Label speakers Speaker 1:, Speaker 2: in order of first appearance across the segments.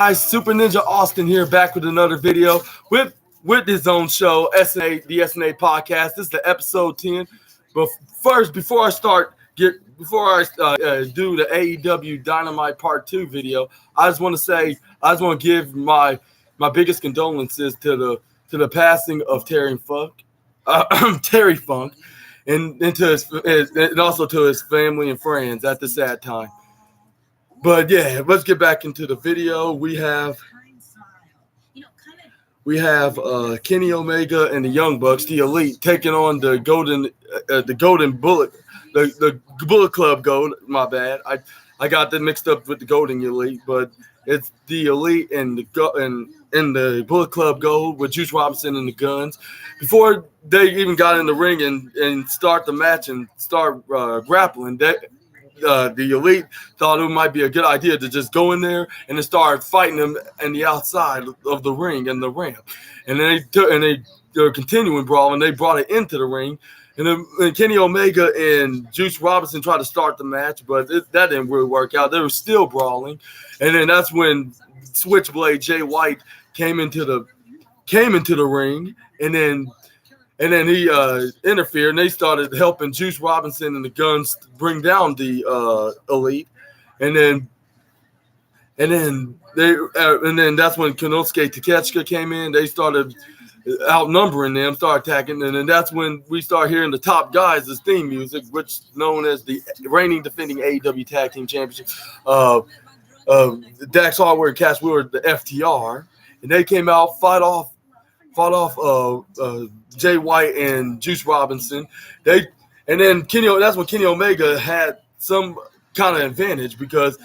Speaker 1: Guys, Super Ninja Austin here, back with another video with his own show, SNA, the SNA podcast. This is the episode 10. But first, before I do the AEW Dynamite Part 2 video, I just want to give my biggest condolences to the passing of Terry Funk, Terry Funk, and also to his family and friends at this sad time. But yeah, let's get back into the video. We have Kenny Omega and the Young Bucks, the Elite, taking on the Golden Bullet, the Bullet Club Gold. My bad, I got that mixed up with the Golden Elite, but it's the Elite and the Bullet Club Gold with Juice Robinson and the Guns. Before they even got in the ring and start the match and start grappling, the Elite thought it might be a good idea to just go in there and then start fighting them in the outside of the ring and the ramp. And then they're continuing brawling. They brought it into the ring. And then Kenny Omega and Juice Robinson tried to start the match, but that didn't really work out. They were still brawling. And then that's when Switchblade Jay White came into the ring, and then he interfered, and they started helping Juice Robinson and the Guns bring down the Elite, and then that's when Konosuke Takeshita came in. They started outnumbering them, started attacking, and then that's when we start hearing the Top Guys' theme music, which is known as the reigning defending AEW Tag Team Championship, Dax Harwood and Cash Wheeler, the FTR, and they came out, fought off Jay White and Juice Robinson. That's when Kenny Omega had some kind of advantage because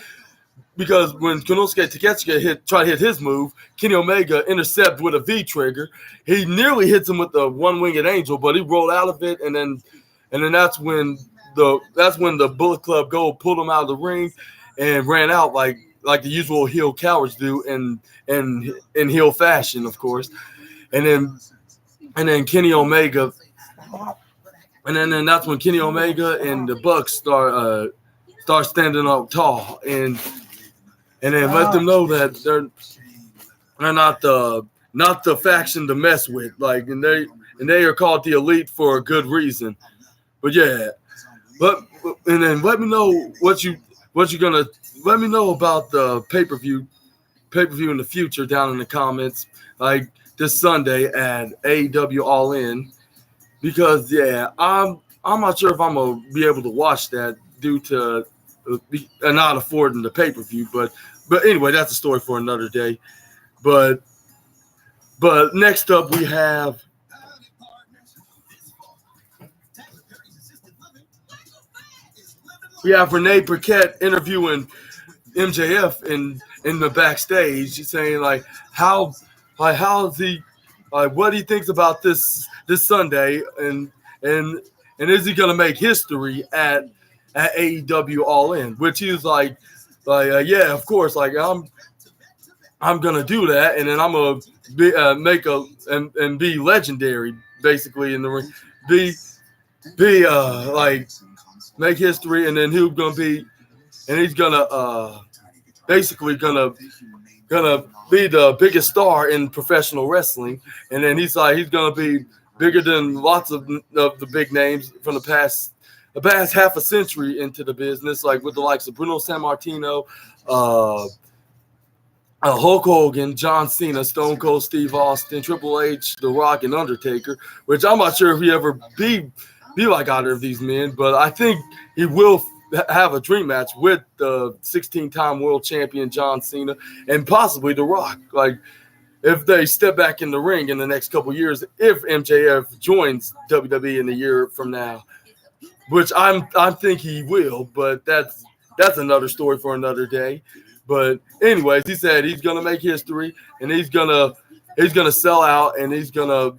Speaker 1: when Konosuke Takeshita tried to hit his move, Kenny Omega intercepted with a V trigger. He nearly hits him with the one-winged angel, but he rolled out of it, and then that's when the Bullet Club Gold pulled him out of the ring and ran out like the usual heel cowards do in heel fashion, of course. And then Kenny Omega, and then that's when Kenny Omega and the Bucks start standing up tall, and then let them know that they're not the faction to mess with. Like, and they are called the Elite for a good reason. But yeah, and then let me know what you're gonna let me know about the pay-per-view in the future down in the comments. Like, this Sunday at AEW All In, because yeah, I'm not sure if I'm gonna be able to watch that due to not affording the pay-per-view, but anyway, that's a story for another day. But next up we have Renee Paquette interviewing MJF in the backstage, saying what he thinks about this Sunday, and is he gonna make history at AEW All In? Which he was like, yeah, of course, like I'm gonna do that, and then I'm gonna be legendary basically in the ring, make history, and then he's gonna basically gonna be the biggest star in professional wrestling, and then he's gonna be bigger than lots of the big names from the past half a century into the business, like with the likes of Bruno Sammartino, Hulk Hogan, John Cena, Stone Cold Steve Austin, Triple H, The Rock, and Undertaker. Which I'm not sure if he ever be like either of these men, but I think he will have a dream match with the 16-time world champion John Cena and possibly The Rock. Like, if they step back in the ring in the next couple of years, if MJF joins WWE in a year from now, which I think he will, but that's another story for another day. But anyways, he said he's gonna make history, and he's gonna sell out, and he's gonna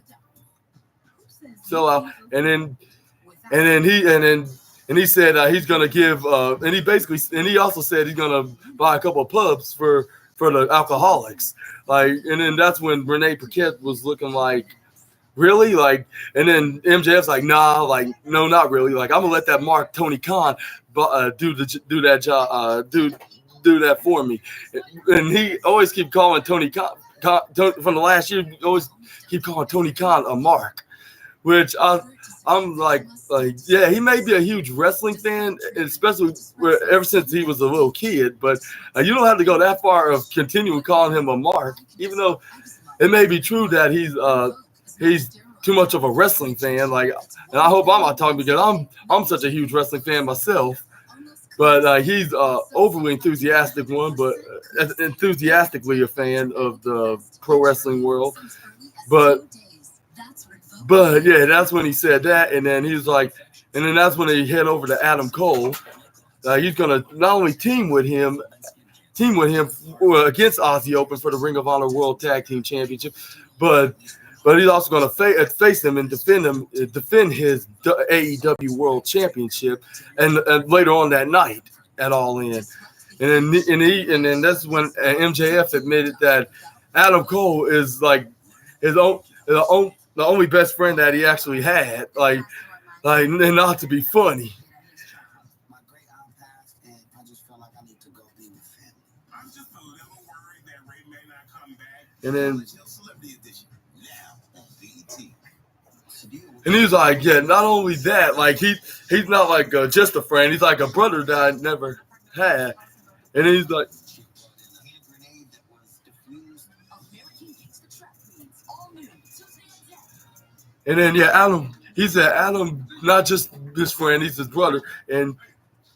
Speaker 1: sell out, and he said he's gonna give, and he also said he's gonna buy a couple of pubs for the alcoholics. Like, and then that's when Renee Paquette was looking like, really? Like, and then MJF's like, nah, like, no, not really. Like, I'm gonna let that Mark Tony Khan do that job, do that for me. And he always keep calling Tony Khan from the last year. Always keep calling Tony Khan a mark, which I'm like, yeah, he may be a huge wrestling fan, especially ever since he was a little kid. But you don't have to go that far of continuing calling him a mark, even though it may be true that he's too much of a wrestling fan. Like, and I hope I'm not talking because I'm such a huge wrestling fan myself. But he's overly enthusiastic one, but enthusiastically a fan of the pro wrestling world. But yeah, that's when he said that, and then he was like, and then that's when he head over to Adam Cole. He's gonna not only team with him against Aussie Open for the Ring of Honor World Tag Team Championship, but he's also gonna face him and defend his AEW World Championship, and later on that night at All In, and then that's when MJF admitted that Adam Cole is like the only best friend that he actually had, like not to be funny.
Speaker 2: My great aunt passed, and I just felt like I need to go be with family. I'm just a little worried that Ray may not come back.
Speaker 1: And then
Speaker 2: Celebrity Edition now on BET.
Speaker 1: And he was like, yeah, not only that, like he's not like just a friend, he's like a brother that I never had. And he's like, and then yeah, Adam, he said Adam not just his friend, he's his brother. And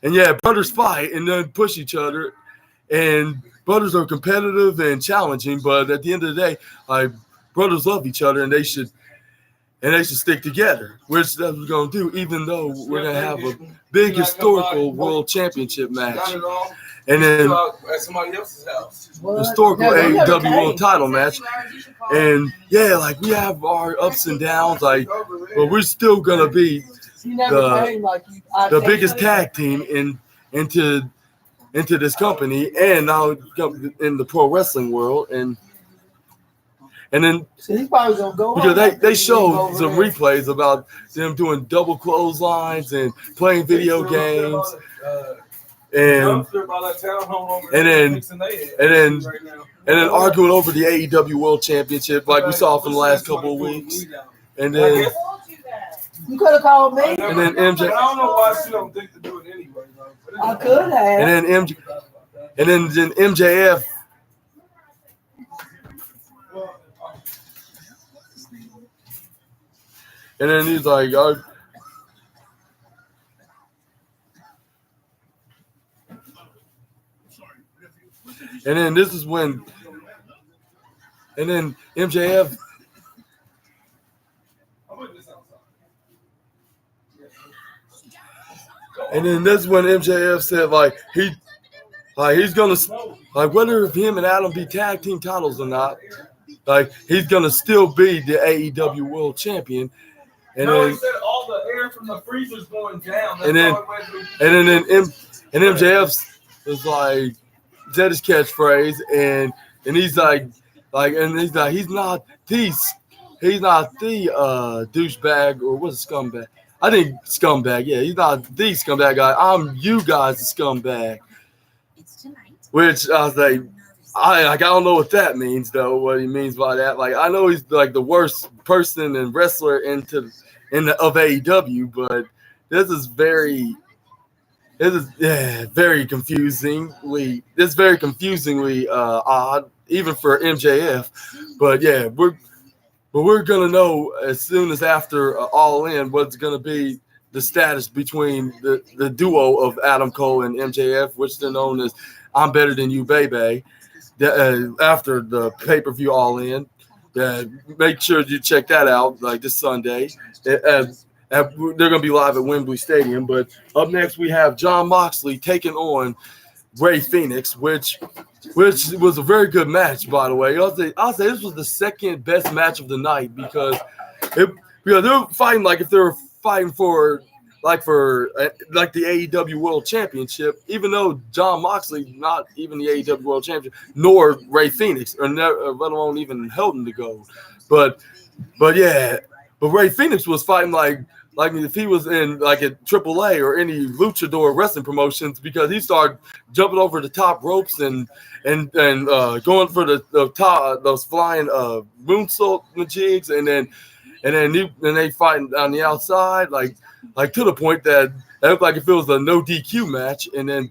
Speaker 1: yeah, brothers fight and then push each other. And brothers are competitive and challenging, but at the end of the day, like brothers love each other and they should stick together, which that's what we're gonna do, even though we're gonna have a big historical world championship match. And then
Speaker 3: at somebody else's house.
Speaker 1: Historical AEW World Title match. And yeah, like we have our ups and downs, like, but we're still gonna be the biggest tag team into this company and now in the pro wrestling world. And then
Speaker 4: he's probably gonna go
Speaker 1: because they showed some replays about them doing double clotheslines and playing video games. And then arguing over the AEW World Championship like we saw from the last couple of weeks. And then
Speaker 4: you could have called me.
Speaker 1: And then MJ.
Speaker 3: I don't know why she don't think to do it anyway.
Speaker 4: I could have.
Speaker 1: And then MJF. And then he's like, and then this is when, and then MJF, and then this is when MJF said he's gonna whether if him and Adam be tag team titles or not, like he's gonna still be the AEW World Champion. And
Speaker 3: then he said all the air from the freezer's going down.
Speaker 1: And MJF is like said his catchphrase, and he's like he's not the douchebag, or what's a scumbag? I think scumbag. Yeah, he's not the scumbag guy. I'm you guys the scumbag. Which I was like, I don't know what that means though. What he means by that, like I know he's like the worst person and wrestler of AEW, but this is very confusingly. This is very confusingly odd, even for MJF. But yeah, we're gonna know as soon as after All In what's gonna be the status between the duo of Adam Cole and MJF, which they're known as "I'm Better Than You, Baby." After the pay-per-view All In, make sure you check that out like this Sunday. They're going to be live at Wembley Stadium. But up next, we have Jon Moxley taking on Rey Fenix, which was a very good match, by the way. I'll say this was the second best match of the night because they're fighting like if they were fighting for the AEW World Championship, even though Jon Moxley, not even the AEW World Champion, nor Rey Fenix, or never, let alone even held him to gold. But Rey Fenix was fighting like like if he was in like a AAA or any luchador wrestling promotions, because he started jumping over the top ropes and going for the top those flying moonsault jigs, and then they fighting on the outside like to the point that it looked like if it was a no DQ match, and then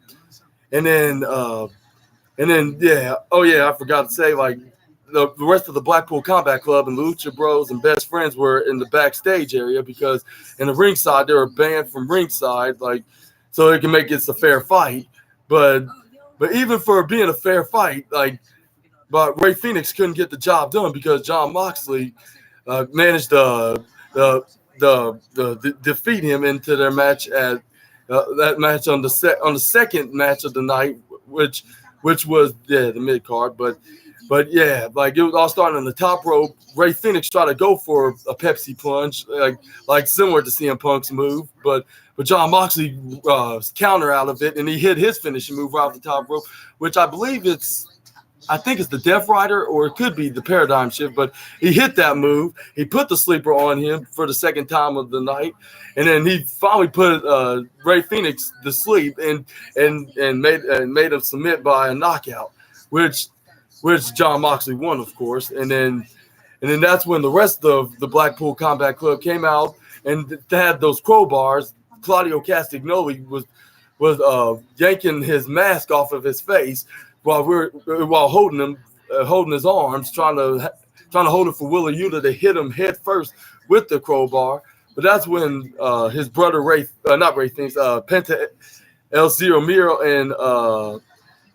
Speaker 1: yeah, oh yeah, I forgot to say, like the rest of the Blackpool Combat Club and Lucha Bros and Best Friends were in the backstage area, because in the ringside they were banned from ringside, like so it can make it a fair fight. But even for being a fair fight, but Ray Phoenix couldn't get the job done because John Moxley managed to defeat him into their match at that match on the second match of the night, which was the mid card, but yeah, like it was all starting on the top rope. Ray Phoenix tried to go for a Pepsi plunge, like similar to CM Punk's move, but John Moxley counter out of it, and he hit his finishing move right off the top rope, which I think it's the Death Rider, or it could be the Paradigm Shift, but he hit that move. He put the sleeper on him for the second time of the night, and then he finally put Ray Phoenix to sleep and made him submit by a knockout, which John Moxley won, of course. And then that's when the rest of the Blackpool Combat Club came out and they had those crowbars. Claudio Castagnoli was yanking his mask off of his face while holding his arms, trying to hold it for Willa Yuta to hit him head first with the crowbar. But that's when his brother Penta El Zero Miro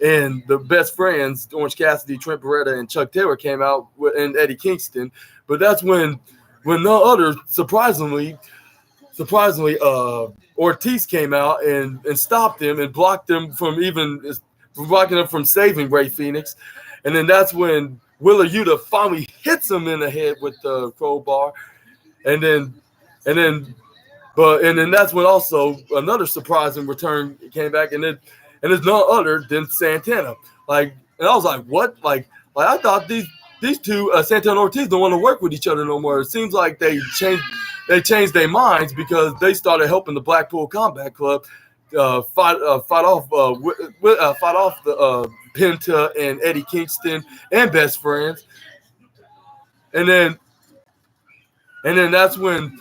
Speaker 1: and the Best Friends, Orange Cassidy, Trent Beretta, and Chuck Taylor came out and Eddie Kingston. But that's when no other, surprisingly, Ortiz came out and stopped him and blocked him from saving Ray Phoenix. And then that's when Willa Yuta finally hits him in the head with the crowbar. And then that's when also another surprising return came back, and it's none other than Santana. And I was like, what? Like I thought these two, Santana and Ortiz, don't want to work with each other no more. It seems like they changed their minds because they started helping the Blackpool Combat Club fight off the Penta and Eddie Kingston and Best Friends. And then that's when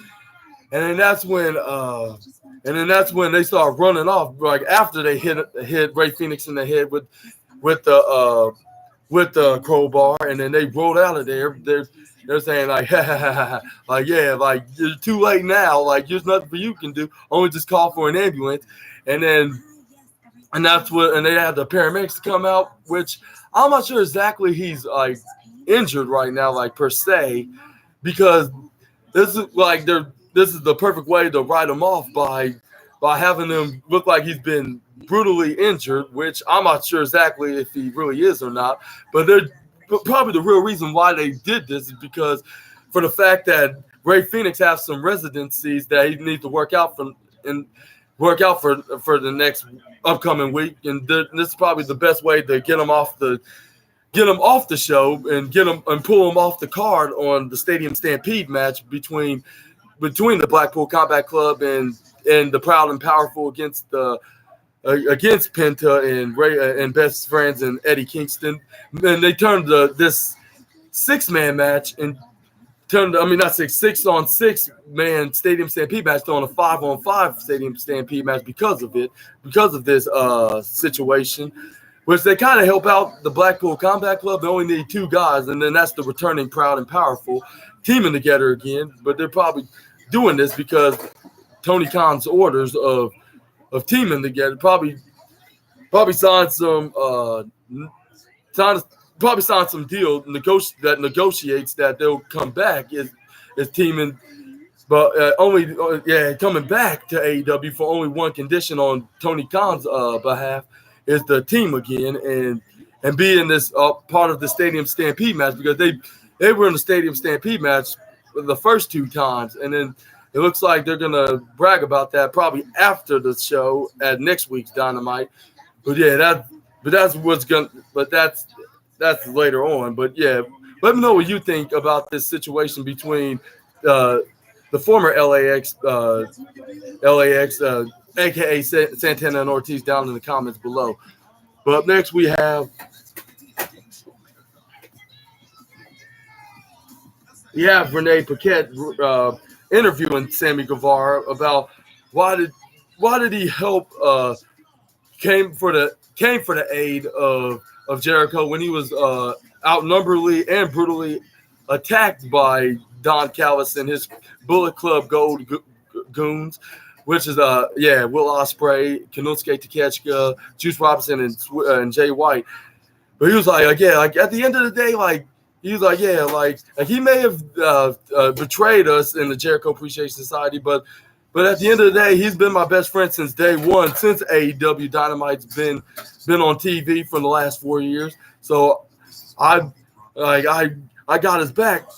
Speaker 1: they start running off, like after they hit Ray Phoenix in the head with the crowbar, and then they rolled out of there. They're saying like, ha, ha, ha, ha. Like, yeah, like you're too late now. Like there's nothing for you can do. Only just call for an ambulance. And they had the paramedics come out, which I'm not sure exactly he's like injured right now, like per se, because this is the perfect way to write him off by having him look like he's been brutally injured, which I'm not sure exactly if he really is or not. But probably the real reason why they did this is because for the fact that Ray Phoenix has some residencies that he needs to work out for the next upcoming week, and this is probably the best way to get him off the show and pull him off the card on the Stadium Stampede match between the Blackpool Combat Club and the Proud and Powerful against Penta and Ray and Best Friends and Eddie Kingston. And they turned this 6-man match and turned, 6-on-6-man Stadium Stampede match on a 5-on-5 Stadium Stampede match because of this situation, which they kind of help out the Blackpool Combat Club. They only need 2 guys, and then that's the returning Proud and Powerful teaming together again. But they're probably doing this because Tony Khan's orders of teaming together probably signed some deal that negotiates that they'll come back is teaming, but coming back to AEW for only one condition on Tony Khan's behalf is the team again and be in this part of the Stadium Stampede match, because they were in the Stadium Stampede match the first 2 times, and then it looks like they're gonna brag about that probably after the show at next week's Dynamite. But yeah, that's later on. But yeah, let me know what you think about this situation between the former LAX, aka Santana and Ortiz, down in the comments below. But up next we have Renee Paquette interviewing Sammy Guevara about why did he help came for the aid of Jericho when he was outnumberedly and brutally attacked by Don Callis and his Bullet Club Gold goons, which is Will Ospreay, Konosuke Takeshita, Juice Robinson, and Jay White. But he was like at the end of the day, he was like he may have betrayed us in the Jericho Appreciation Society, but at the end of the day, he's been my best friend since day one, since AEW Dynamite's been on TV for the last 4 years. So I got his back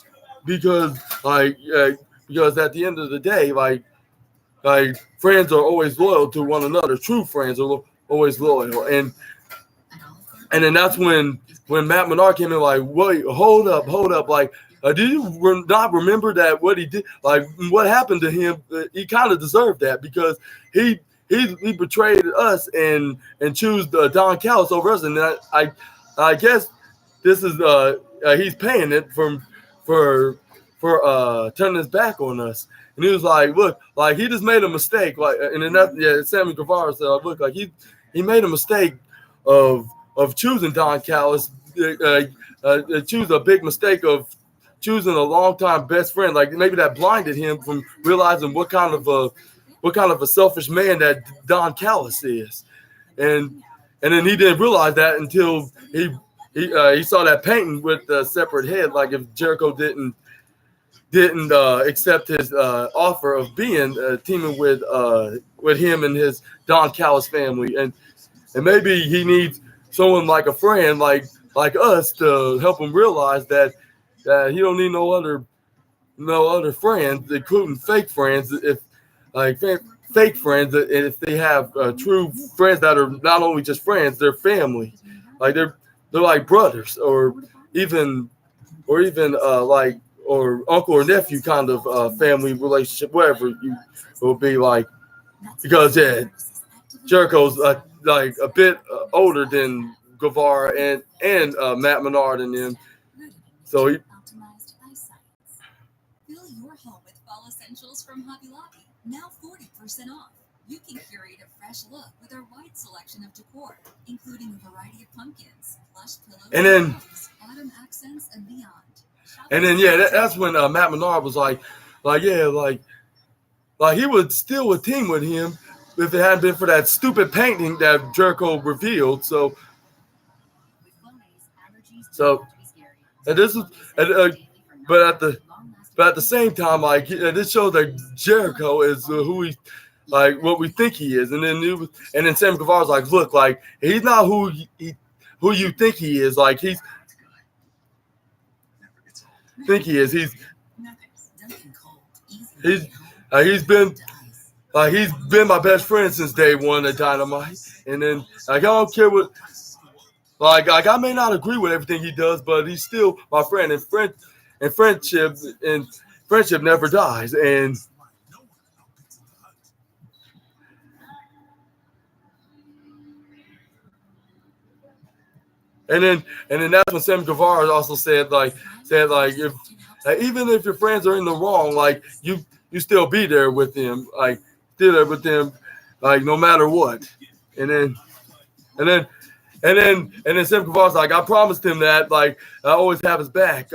Speaker 1: because at the end of the day, friends are always loyal to one another. True friends are always loyal, and then that's when Matt Menard came in wait, hold up, do you not remember that what he did, what happened to him? He kind of deserved that because he betrayed us and chose Don Callis over us, and I guess this is he's paying it for turning his back on us. And he was like, look, he just made a mistake, and then Sammy Guevara said, look, he made a mistake of choosing Don Callis, choose a big mistake of choosing a longtime best friend. Maybe that blinded him from realizing what kind of a selfish man that Don Callis is, and then he didn't realize that until he saw that painting with a separate head. If Jericho didn't accept his offer of being teaming with him and his Don Callis family, and maybe he needs someone like a friend like us to help him realize that he don't need no other friends, including fake friends. If fake friends, if they have true friends that are not only just friends, they're family, they're like brothers, or even or uncle or nephew kind of family relationship, whatever you will be because Jericho's a bit older than Guevara and Matt Menard and them. So he.
Speaker 5: Fill your home with fall essentials from Hobby Lobby. Now 40% off. You can curate a fresh look with our wide selection of decor, including a variety of pumpkins, plush pillows,
Speaker 1: and then
Speaker 5: autumn accents, and beyond.
Speaker 1: And then that's when Matt Menard was he would still team with him if it hadn't been for that stupid painting that Jericho revealed. So and this is, but at the same time, this shows that Jericho is who he, what we think he is. And then Sammy Guevara's look, he's not who you think he is. He's been my best friend since day one at Dynamite. And then I don't care what. I may not agree with everything he does, but he's still my friend, and friendship never dies. And then that's when Sammy Guevara also said if even if your friends are in the wrong, you still be there with them, still there with them, no matter what. And then Sammy Guevara's I promised him that, I always have his back,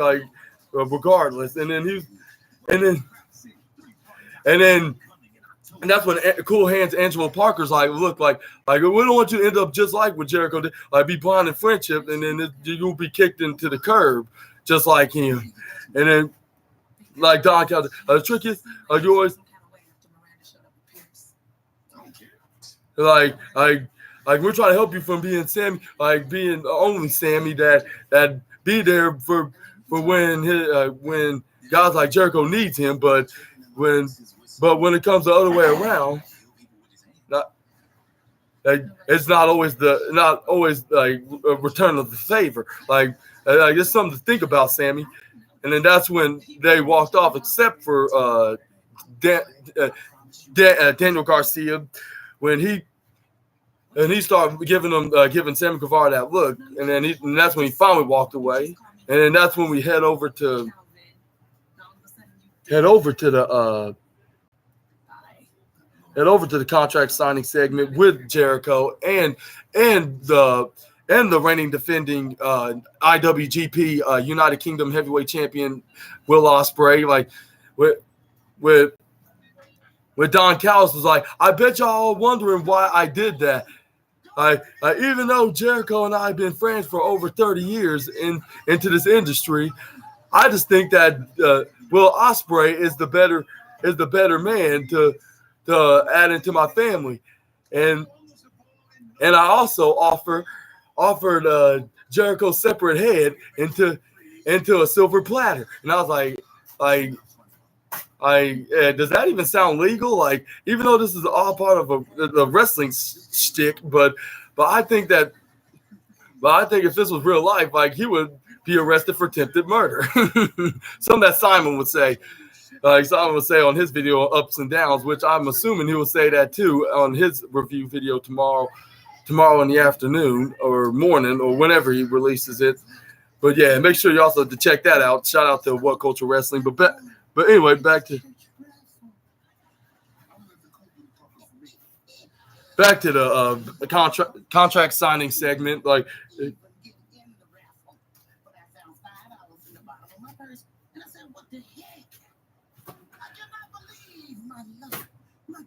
Speaker 1: regardless. And that's when Cool Hands Angelo Parker's look, we don't want you to end up just like what Jericho did, be blind in friendship, and then you'll be kicked into the curb just like him. And then Don Callis, the trick is you always we're trying to help you from being Sammy, being only Sammy that be there for when guys like Jericho needs him, but when it comes the other way around, it's not always a return of the favor. It's something to think about, Sammy. And then that's when they walked off, except for Daniel Garcia when he started giving Sammy Guevara that look, and that's when he finally walked away, and then that's when we head over to the contract signing segment with Jericho and the reigning defending IWGP United Kingdom Heavyweight Champion Will Ospreay, like with Don Callis was like, I bet y'all wondering why I did that. Even though Jericho and I have been friends for over 30 years into this industry, I just think that Will Ospreay is the better man to add into my family, and I also offered Jericho's separate head into a silver platter, and I was like, does that even sound legal? Like, even though this is all part of the wrestling shtick, but I think if this was real life, like, he would be arrested for attempted murder. Something that Simon would say. Simon would say on his video Ups and Downs, which I'm assuming he will say that too on his review video tomorrow in the afternoon or morning or whenever he releases it. But yeah, make sure you also to check that out. Shout out to What Culture Wrestling. But anyway, back to the contract signing segment. Like,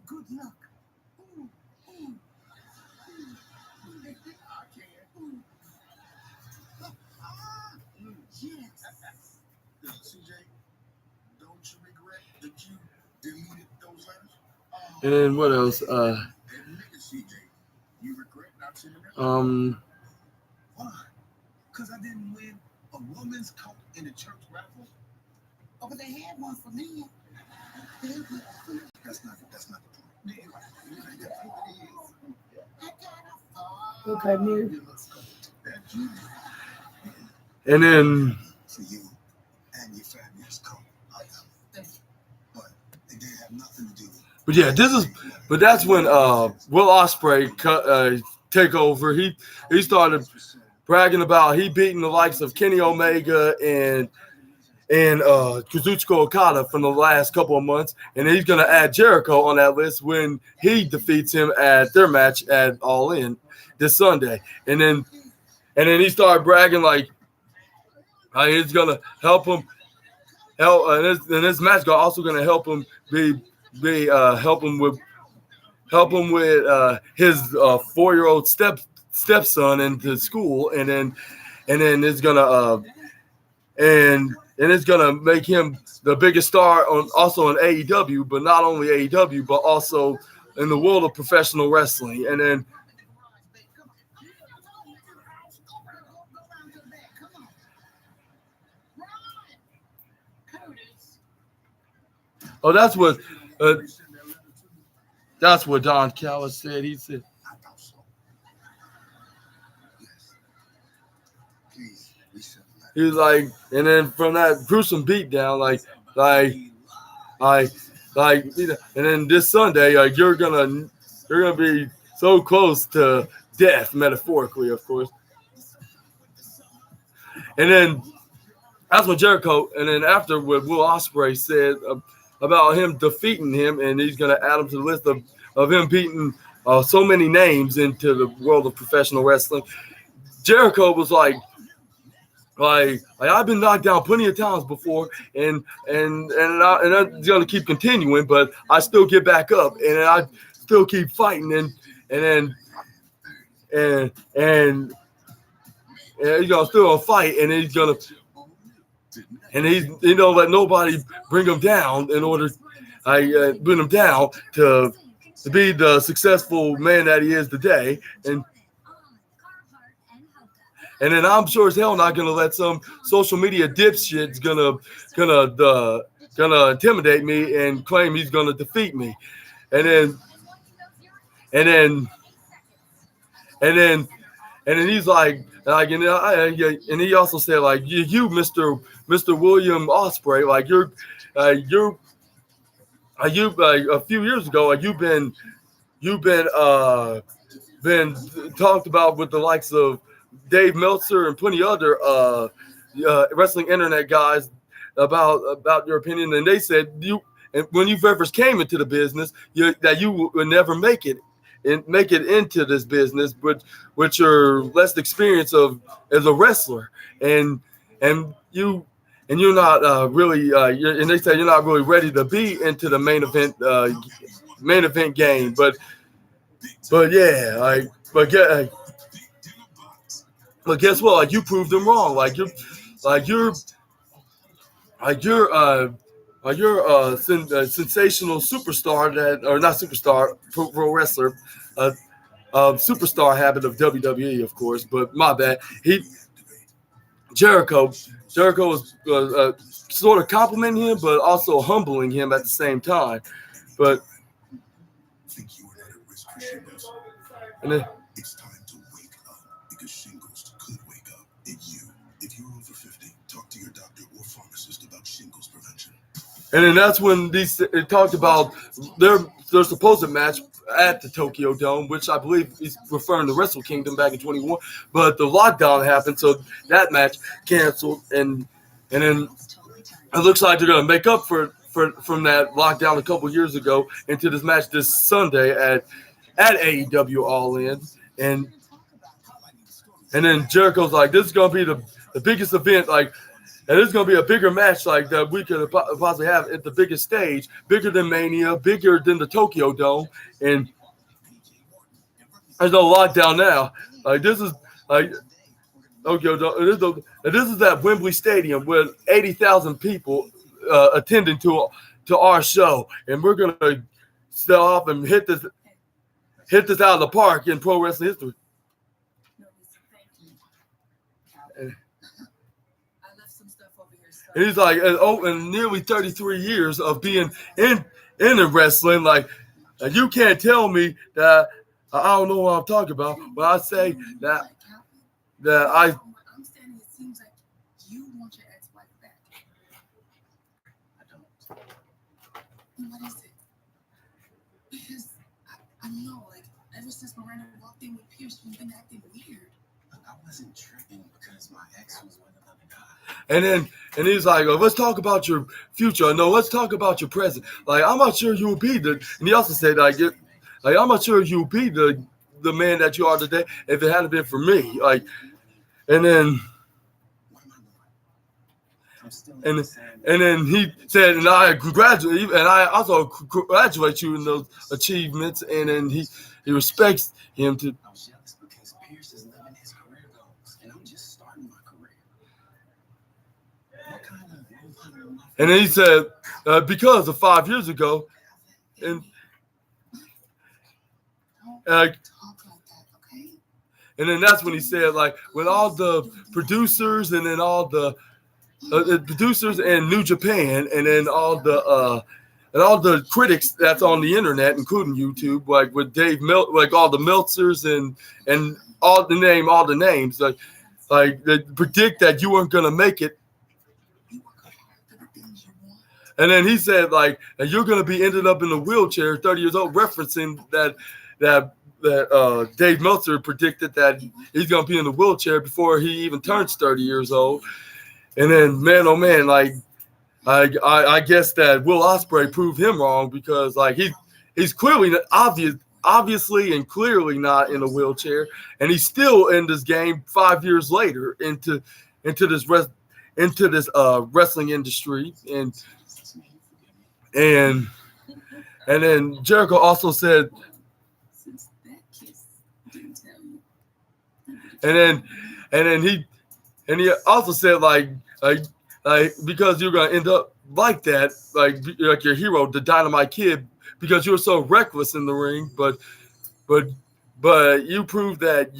Speaker 2: good luck. CJ, don't you regret that you deleted those letters?
Speaker 1: And then what else?
Speaker 2: Admit it, CJ. You regret not sending them? Why? Because I didn't win a woman's coat in the church raffle? Oh, but they had one for me. That's not the point.
Speaker 4: Okay, Mary.
Speaker 1: And then
Speaker 2: For you and your fabulous coat. But it didn't have nothing to do with it.
Speaker 1: but that's when Will Ospreay take over. He started bragging about he beating the likes of Kenny Omega and Kazuchika Okada from the last couple of months, and he's going to add Jericho on that list when he defeats him at their match at All In this Sunday. And then he started bragging like he's going to help him. And this match also going to help him help him with his 4-year-old stepson into school, and then it's gonna and it's gonna make him the biggest star also in AEW, but not only AEW, but also in the world of professional wrestling. And then that's what Don Callis said. He said,
Speaker 2: I thought so. Yes. Please, reset the letter.
Speaker 1: he was like, and then from that gruesome beatdown, and then this Sunday, you're gonna be so close to death, metaphorically, of course. And then that's what Jericho, and then after what Will Ospreay said about him defeating him, and he's gonna add him to the list of him beating so many names into the world of professional wrestling. Jericho was like I've been knocked down plenty of times before, and I'm gonna keep continuing, but I still get back up, and I still keep fighting, and he's gonna still fight, and he's gonna let nobody bring him down in order bring him down to be the successful man that he is today, and then I'm sure as hell not gonna let some social media dipshits gonna intimidate me and claim he's gonna defeat me, and then he's like, and he also said like you Mr. William Ospreay, like a few years ago, you've been talked about with the likes of Dave Meltzer and plenty other wrestling internet guys about your opinion, and they said when you first came into the business, that you would never make it into this business, but with your less experience of as a wrestler, and you. And you're not really, and they say you're not really ready to be into the main event game. But yeah, but guess what? Like you proved them wrong. You're a sensational superstar or not superstar, pro wrestler, superstar habit of WWE, of course. But my bad. Jericho was sort of complimenting him, but also humbling him at the same time. But
Speaker 2: Think you are not at risk for shingles.
Speaker 1: and then,
Speaker 2: It's time to wake up because shingles could wake up at you. If you're over 50, talk to your doctor or pharmacist about shingles prevention.
Speaker 1: and then that's when it talked about their supposed match at the Tokyo Dome, which I believe he's referring to Wrestle Kingdom back in 21. But the lockdown happened, so that match canceled, and then it looks like they're going to make up from that lockdown a couple years ago into this match this Sunday at AEW All In, and then Jericho's like, this is going to be the biggest event, like, and this is going to be a bigger match like that we could possibly have at the biggest stage, bigger than Mania, bigger than the Tokyo Dome, and there's no lockdown now. Like this is like Tokyo Dome. This is at Wembley Stadium with 80,000 people attending to our show, and we're gonna start off and hit this out of the park in pro wrestling history. And he's like, in nearly 33 years of being in the wrestling, like you can't tell me that I don't know what I'm talking about. When I say that I.
Speaker 6: I'm saying it seems like you want your ex-wife back. I don't. And what is it? Because I know, like, ever since Miranda walked in with Pierce, you've been acting weird.
Speaker 2: I wasn't tripping because my ex was with another guy.
Speaker 1: And he's like, oh, let's talk about your future. No, let's talk about your present. Like, I'm not sure you'll be and he also said, like I'm not sure you'll be the man that you are today if it hadn't been for me. Like, and then he said, and I congratulate you, and I also congratulate you in those achievements. And then he respects him to.
Speaker 2: I was jealous because Pierce is living his career goals, and I'm just starting my career. What kind of
Speaker 1: and then he said, because of 5 years ago, and
Speaker 6: Talk like that, okay?
Speaker 1: and then that's when he said, like, when all the producers and then all the producers and New Japan and then all the critics that's on the internet, including YouTube, like with Dave like all the Meltzers and all the names, like they predict that you weren't gonna make it. And then he said, like, you're gonna be ended up in a wheelchair, 30 years old, referencing that Dave Meltzer predicted that he's gonna be in the wheelchair before he even turns 30 years old. And then, man, oh man, like I guess that Will Ospreay proved him wrong because like he's clearly obviously and clearly not in a wheelchair, and he's still in this game 5 years later into this wrestling industry. And then Jericho also said, and then he also said like because you're gonna end up like that, like your hero, the Dynamite Kid, because you're so reckless in the ring, but you prove that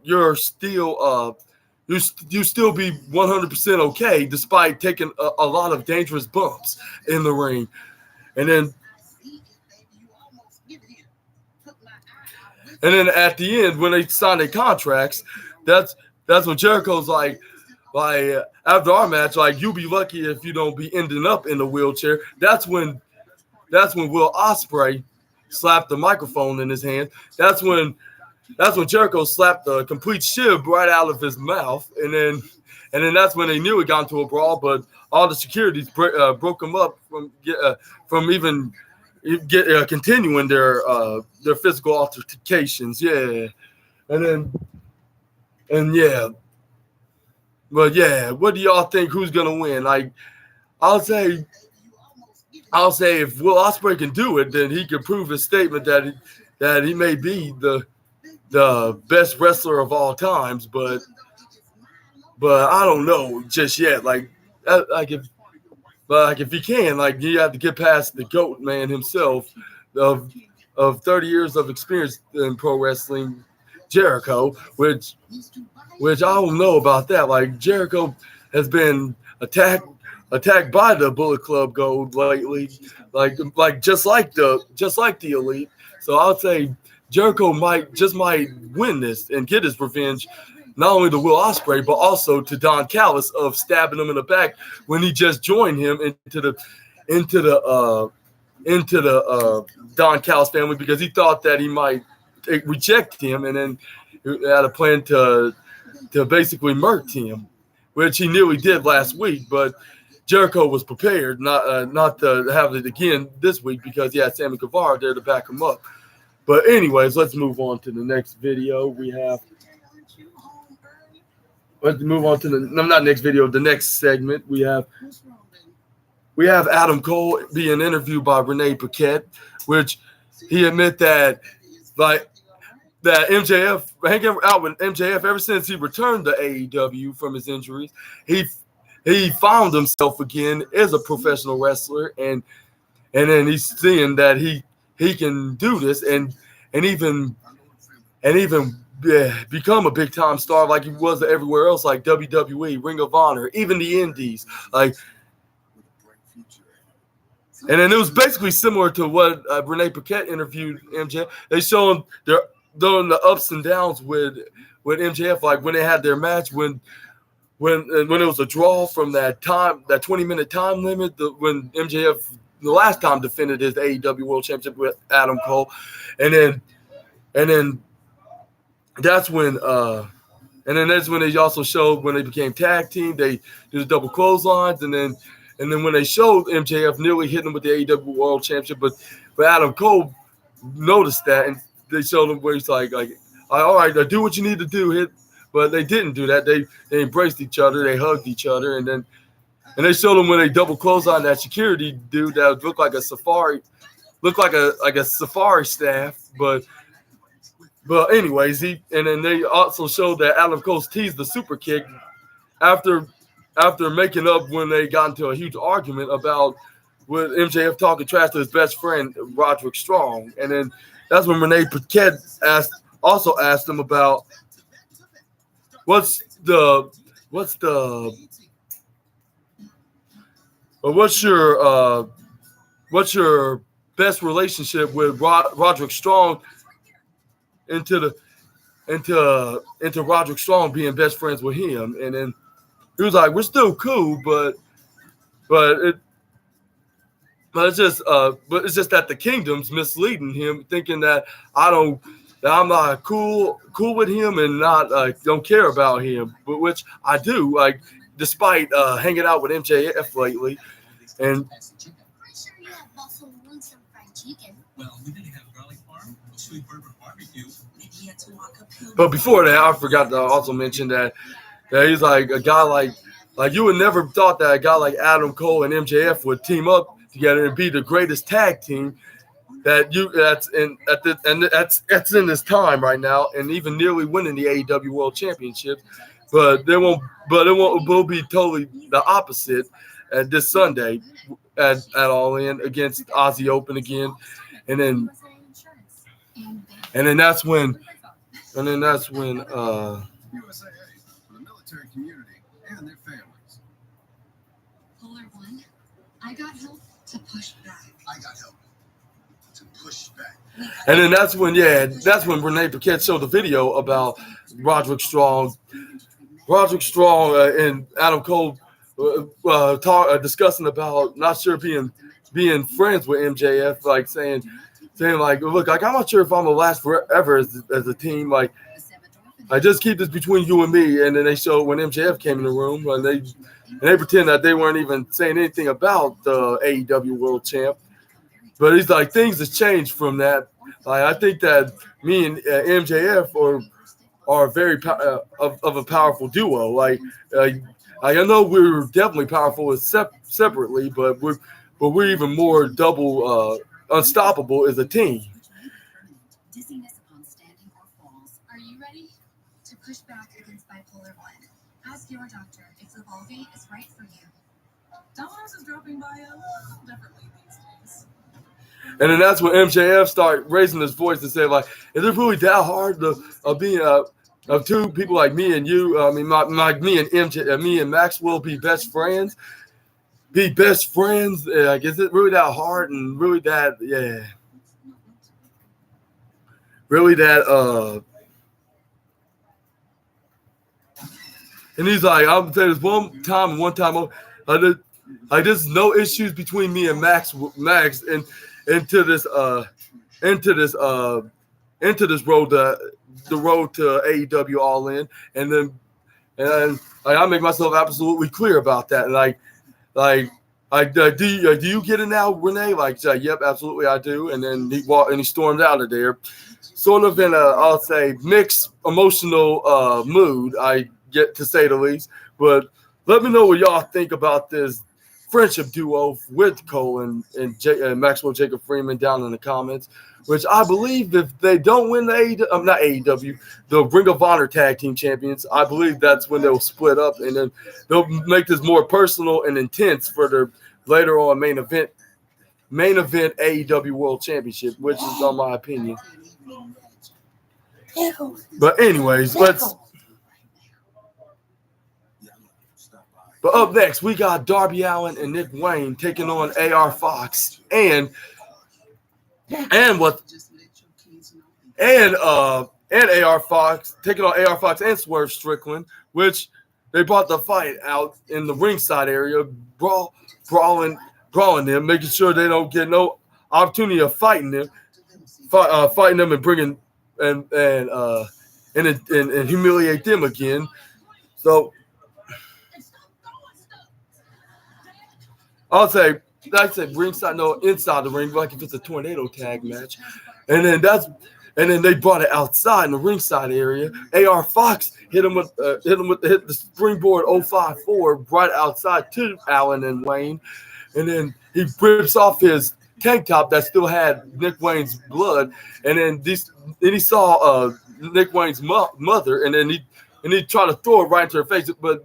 Speaker 1: you're still you still be 100% okay despite taking a lot of dangerous bumps in the ring. And then at the end, when they sign their contracts, that's when Jericho's like, after our match, like, you'll be lucky if you don't be ending up in the wheelchair. That's when Will Ospreay slapped the microphone in his hand. That's when Jericho slapped the complete shib right out of his mouth, and then that's when they knew it got into a brawl. But all the securities broke him up from even continuing their physical altercations. Yeah, but yeah, what do y'all think? Who's gonna win? Like, I'll say if Will Ospreay can do it, then he can prove his statement that he may be the best wrestler of all times. But I don't know just yet. If he can, like, you have to get past the GOAT man himself of 30 years of experience in pro wrestling, Jericho, which I don't know about that. Like, Jericho has been attacked by the Bullet Club Gold lately, like just like the Elite. So I'll say Jericho might win this and get his revenge, not only to Will Ospreay but also to Don Callis of stabbing him in the back when he just joined him into the Don Callis family, because he thought that he might reject him, and then had a plan to basically murk him, which he nearly did last week. But Jericho was prepared not to have it again this week because he had Sammy Guevara there to back him up. But anyways, let's move on to the next video. Let's move on to the next segment. We have Adam Cole being interviewed by Renee Paquette, which he admit that MJF, hanging out with MJF ever since he returned to AEW from his injuries, he found himself again as a professional wrestler, and then he's seeing that he can do this and even become a big time star like he was everywhere else, like WWE, Ring of Honor, even the Indies, like. And then it was basically similar to what Renee Paquette interviewed MJF. They showed their the ups and downs with MJF, like when they had their match, when it was a draw from that 20-minute time limit, when MJF the last time defended his AEW World Championship with Adam Cole, and then that's when they also showed when they became tag team, they did the double clotheslines, and then when they showed MJF nearly hitting him with the AEW World Championship, but Adam Cole noticed that, and they showed him where he's like, all right, do what you need to do, but they didn't do that. They embraced each other, they hugged each other, and they showed him when they double clotheslined that security dude that looked like a safari staff, but anyways, and then they also showed that Adam Cole teased the super kick after making up when they got into a huge argument about with MJF talking trash to his best friend Roderick Strong, and then that's when Renee Paquette asked him about what's your best relationship with Roderick Strong into Roderick Strong being best friends with him, and then he was like, we're still cool, but it's just that the Kingdom's misleading him, thinking that I'm not cool with him and not don't care about him, but which I do, like, despite hanging out with MJF lately. And but before that, I forgot to also mention that he's like a guy like you would never thought that a guy like Adam Cole and MJF would team up together and be the greatest tag team that's in this time right now, and even nearly winning the AEW World Championship. But it will be totally the opposite at this Sunday at All In against Aussie Open again, and then that's when
Speaker 2: USAA for the military community and their families.
Speaker 5: Polar One, I got help to push back.
Speaker 1: And then that's when Renee Paquette showed the video about Roderick Strong Roderick Strong and Adam Cole discussing about not sure being friends with MJF, like saying like, look, like I'm not sure if I'm gonna last forever as a team. Like, I just keep this between you and me. And then they show when MJF came in the room, and they pretend that they weren't even saying anything about the AEW World Champ. But he's like, things have changed from that. Like, I think that me and MJF are very of a powerful duo. Like, I know we're definitely powerful separately, but we're even more double unstoppable as a team.
Speaker 5: Dizziness upon standing or falls. Are you ready to push back against bipolar 1? Ask your doctor if Vivaldi is right for you. Domino's is dropping by a little differently these days.
Speaker 1: And then that's when MJF started raising his voice and say, like, is it really that hard of being of two people like me and you? I mean, like me and MJ, me and Maxwell be best friends. Like, is it really that hard and really that, yeah. Really that, and he's like, I'm gonna tell you this one time, there's no issues between me and Max and into this road the road to AEW All In, and I make myself absolutely clear about that. Do you get it now, Renee? Like, yep, absolutely, I do. And then he stormed out of there, sort of in a, I'll say, mixed emotional mood, I get to say the least. But let me know what y'all think about this friendship duo with Cole and Maxwell Jacob Freeman down in the comments. Which I believe if they don't win the the Ring of Honor Tag Team Champions, I believe that's when they'll split up and then they'll make this more personal and intense for their later on main event AEW World Championship, which is on my opinion. But anyways, But up next, we got Darby Allin and Nick Wayne taking on AR Fox and AR Fox taking on AR Fox and Swerve Strickland, which they brought the fight out in the ringside area, brawling them, making sure they don't get no opportunity of fighting them and bringing and humiliate them again. So I'd say ringside, no, inside the ring, like if it's a tornado tag match. And then they brought it outside in the ringside area. AR Fox hit him with the springboard 054 right outside to Allen and Wayne. And then he rips off his tank top that still had Nick Wayne's blood. And then he saw Nick Wayne's mother, and then he tried to throw it right into her face, but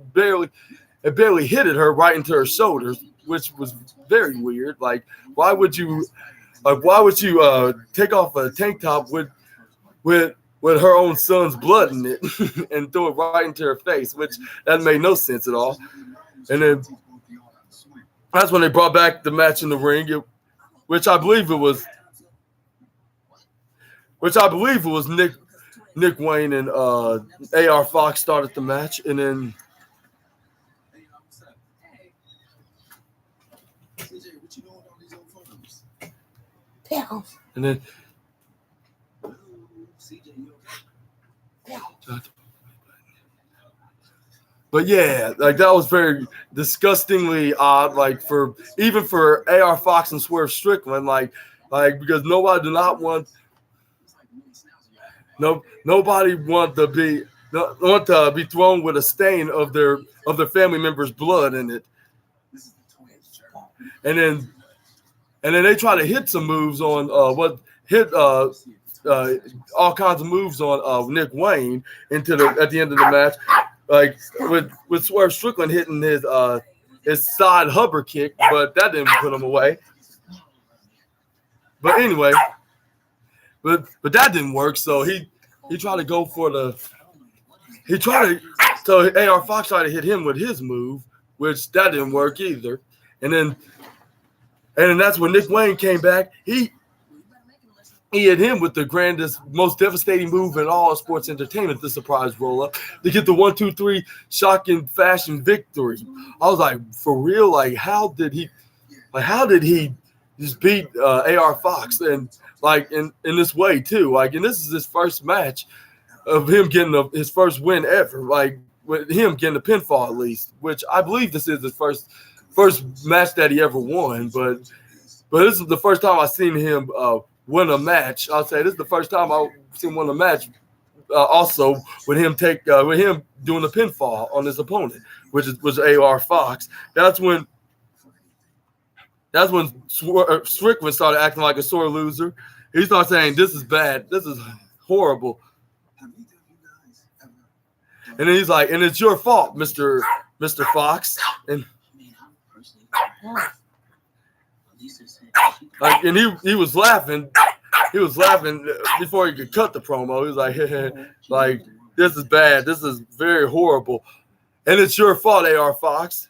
Speaker 1: it barely hit her right into her shoulders, which was very weird. Like, why would you take off a tank top with her own son's blood in it and throw it right into her face, which that made no sense at all. And then that's when they brought back the match in the ring, which I believe it was Nick Wayne and AR Fox started the match, and then and then but yeah, like that was very disgustingly odd, like for AR Fox and Swerve Strickland, like because nobody want to be thrown with a stain of their family member's blood in it. And then they try to hit some moves on all kinds of moves on Nick Wayne at the end of the match, like with Swerve Strickland hitting his side hover kick, but that didn't put him away. But anyway, but that didn't work. So he tried to go for so AR Fox tried to hit him with his move, which that didn't work either. And then that's when Nick Wayne came back. He he hit him with the grandest, most devastating move in all sports entertainment, the surprise roll-up, to get the 1-2-3 shocking fashion victory. I was like, for real? Like, how did he just beat AR Fox? And like in this way too. Like, and this is his first match of him getting his first win ever. Like, with him getting a pinfall at least, which I believe this is his first match that he ever won. But this is the first time I've seen him win a match. I'll say this is the first time I've seen him win a match. Also, with him doing a pinfall on his opponent, which was AR Fox. That's when Strickland started acting like a sore loser. He started saying, "This is bad. This is horrible." And then he's like, "And it's your fault, Mr. Fox." And like, and he was laughing. He was laughing before he could cut the promo. He was like, like, "This is bad. This is very horrible, and it's your fault, AR Fox.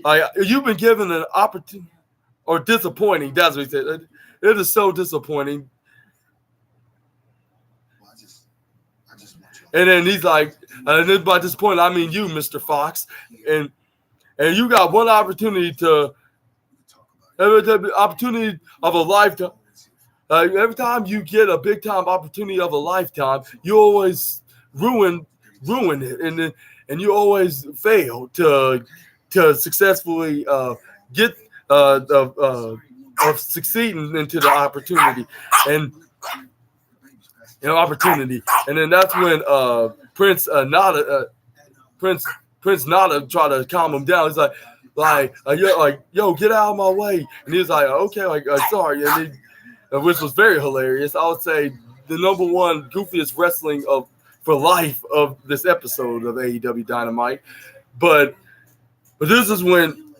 Speaker 1: Like, you've been given an opportunity, or disappointing." That's what he said. It is so disappointing. And then he's like, and then by this point, I mean you, Mr. Fox, and you got one opportunity the opportunity of a lifetime. Every time you get a big time opportunity of a lifetime, you always ruin it, and you always fail to successfully get of succeeding into the opportunity and opportunity. And then that's when Prince Nada tried to calm him down. He's like, yo, get out of my way. And he was like, okay, sorry. And which was very hilarious. I would say the number one goofiest wrestling for life of this episode of AEW Dynamite. But this is when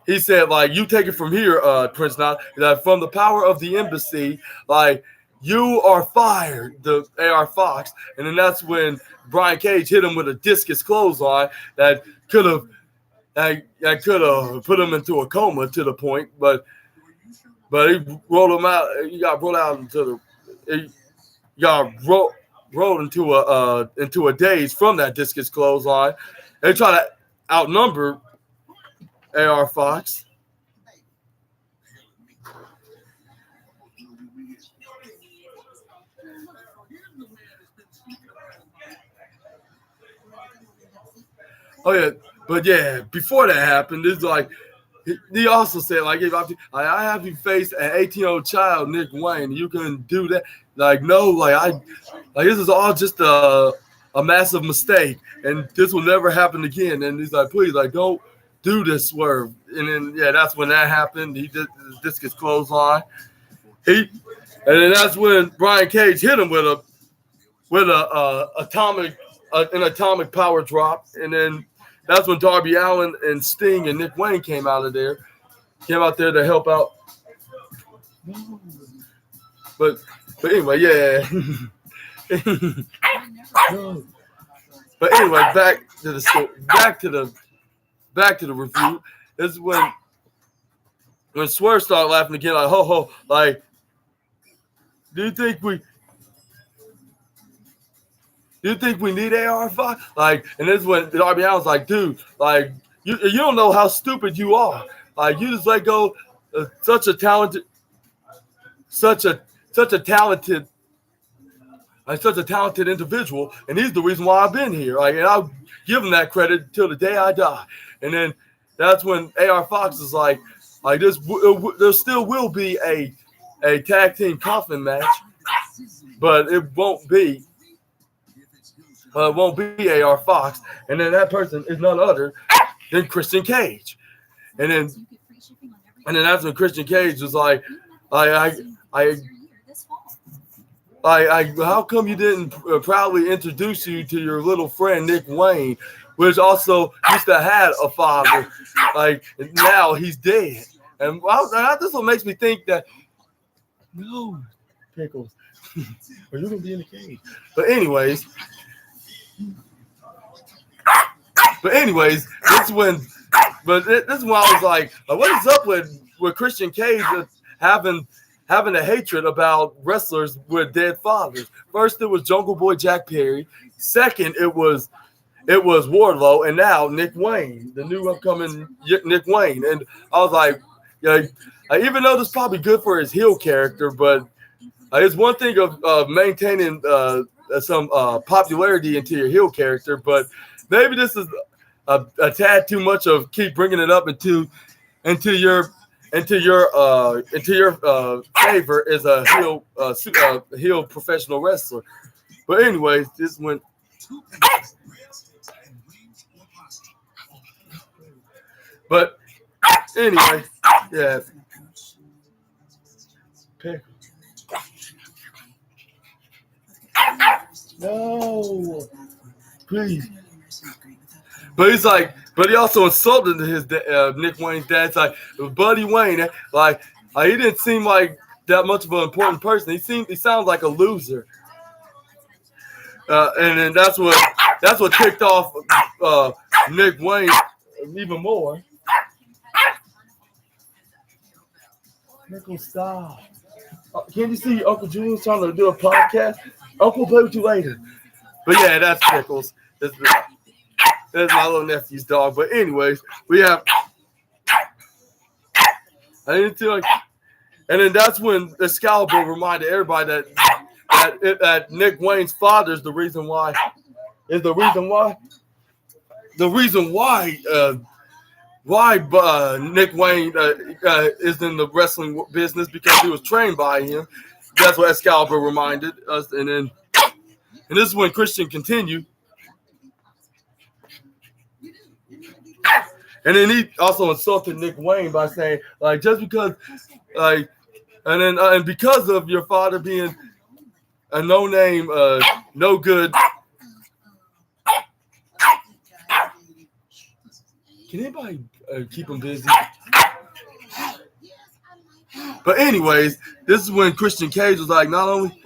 Speaker 1: he said, like, you take it from here, Prince Nana, that from the power of the embassy, like, you are fired, the AR Fox. And then that's when Brian Cage hit him with a discus clothesline that could have put him into a coma to the point, but he rolled him out. He got rolled out into rolled into a daze from that discus clothesline. They try to outnumber AR Fox. Oh yeah, but yeah, before that happened, it's like he also said, like, if I have you face an 18-year-old child, Nick Wayne, you can do that. Like, no, like this is all just a massive mistake, and this will never happen again. And he's like, please, like, don't do this swerve. And then that's when that happened. He did this gets clothesline. And then that's when Brian Cage hit him with an atomic power drop, and then that's when Darby Allin and Sting and Nick Wayne came out there to help out. But anyway, yeah. But anyway, back to the story, back to the review. This is when Swerve started laughing again, like, ho ho, like, do you think we need AR5? Like, and this is when Darby Allin's like, dude, like, you don't know how stupid you are. Like, you just let go of such a talented individual, and he's the reason why I've been here. Like, and I'll give him that credit till the day I die. And then that's when AR Fox is like this. There still will be a tag team coffin match, but it won't be. Won't be AR Fox, and then that person is none other than Christian Cage, and then that's when Christian Cage was like, how come you didn't proudly introduce you to your little friend Nick Wayne, which also used to have a father, like, now he's dead, and this one makes me think that no pickles, are you gonna be in the cage? But anyways, this is when I was like, what is up with with Christian Cage having a hatred about wrestlers with dead fathers. First, it was Jungle Boy Jack Perry. Second, it was Wardlow, and now Nick Wayne, the new upcoming Nick Wayne. And I was like, yeah, even though this is probably good for his heel character, but it's one thing of maintaining some popularity into your heel character, but maybe this is a tad too much of keep bringing it up into your favor as a heel professional wrestler. But anyways, this went. But anyway, yeah. No, please. But he's like, but he also insulted his Nick Wayne's dad. It's like Buddy Wayne, like he didn't seem like that much of an important person. He sounds like a loser. And then that's what kicked off Nick Wayne even more. Michael, stop. Can you see Uncle Julian's trying to do a podcast? Uncle will play with you later. But yeah, that's Pickles. That's my little nephew's dog. But anyways, we have. And then that's when Excalibur reminded everybody that Nick Wayne's father is the reason why. Why Nick Wayne is in the wrestling business, because he was trained by him. That's what Excalibur reminded us. And this is when Christian continued. And then he also insulted Nick Wayne by saying, like, just because, like, and because of your father being a no-name, no good. Can anybody keep him busy? But anyways, this is when Christian Cage was like, not only.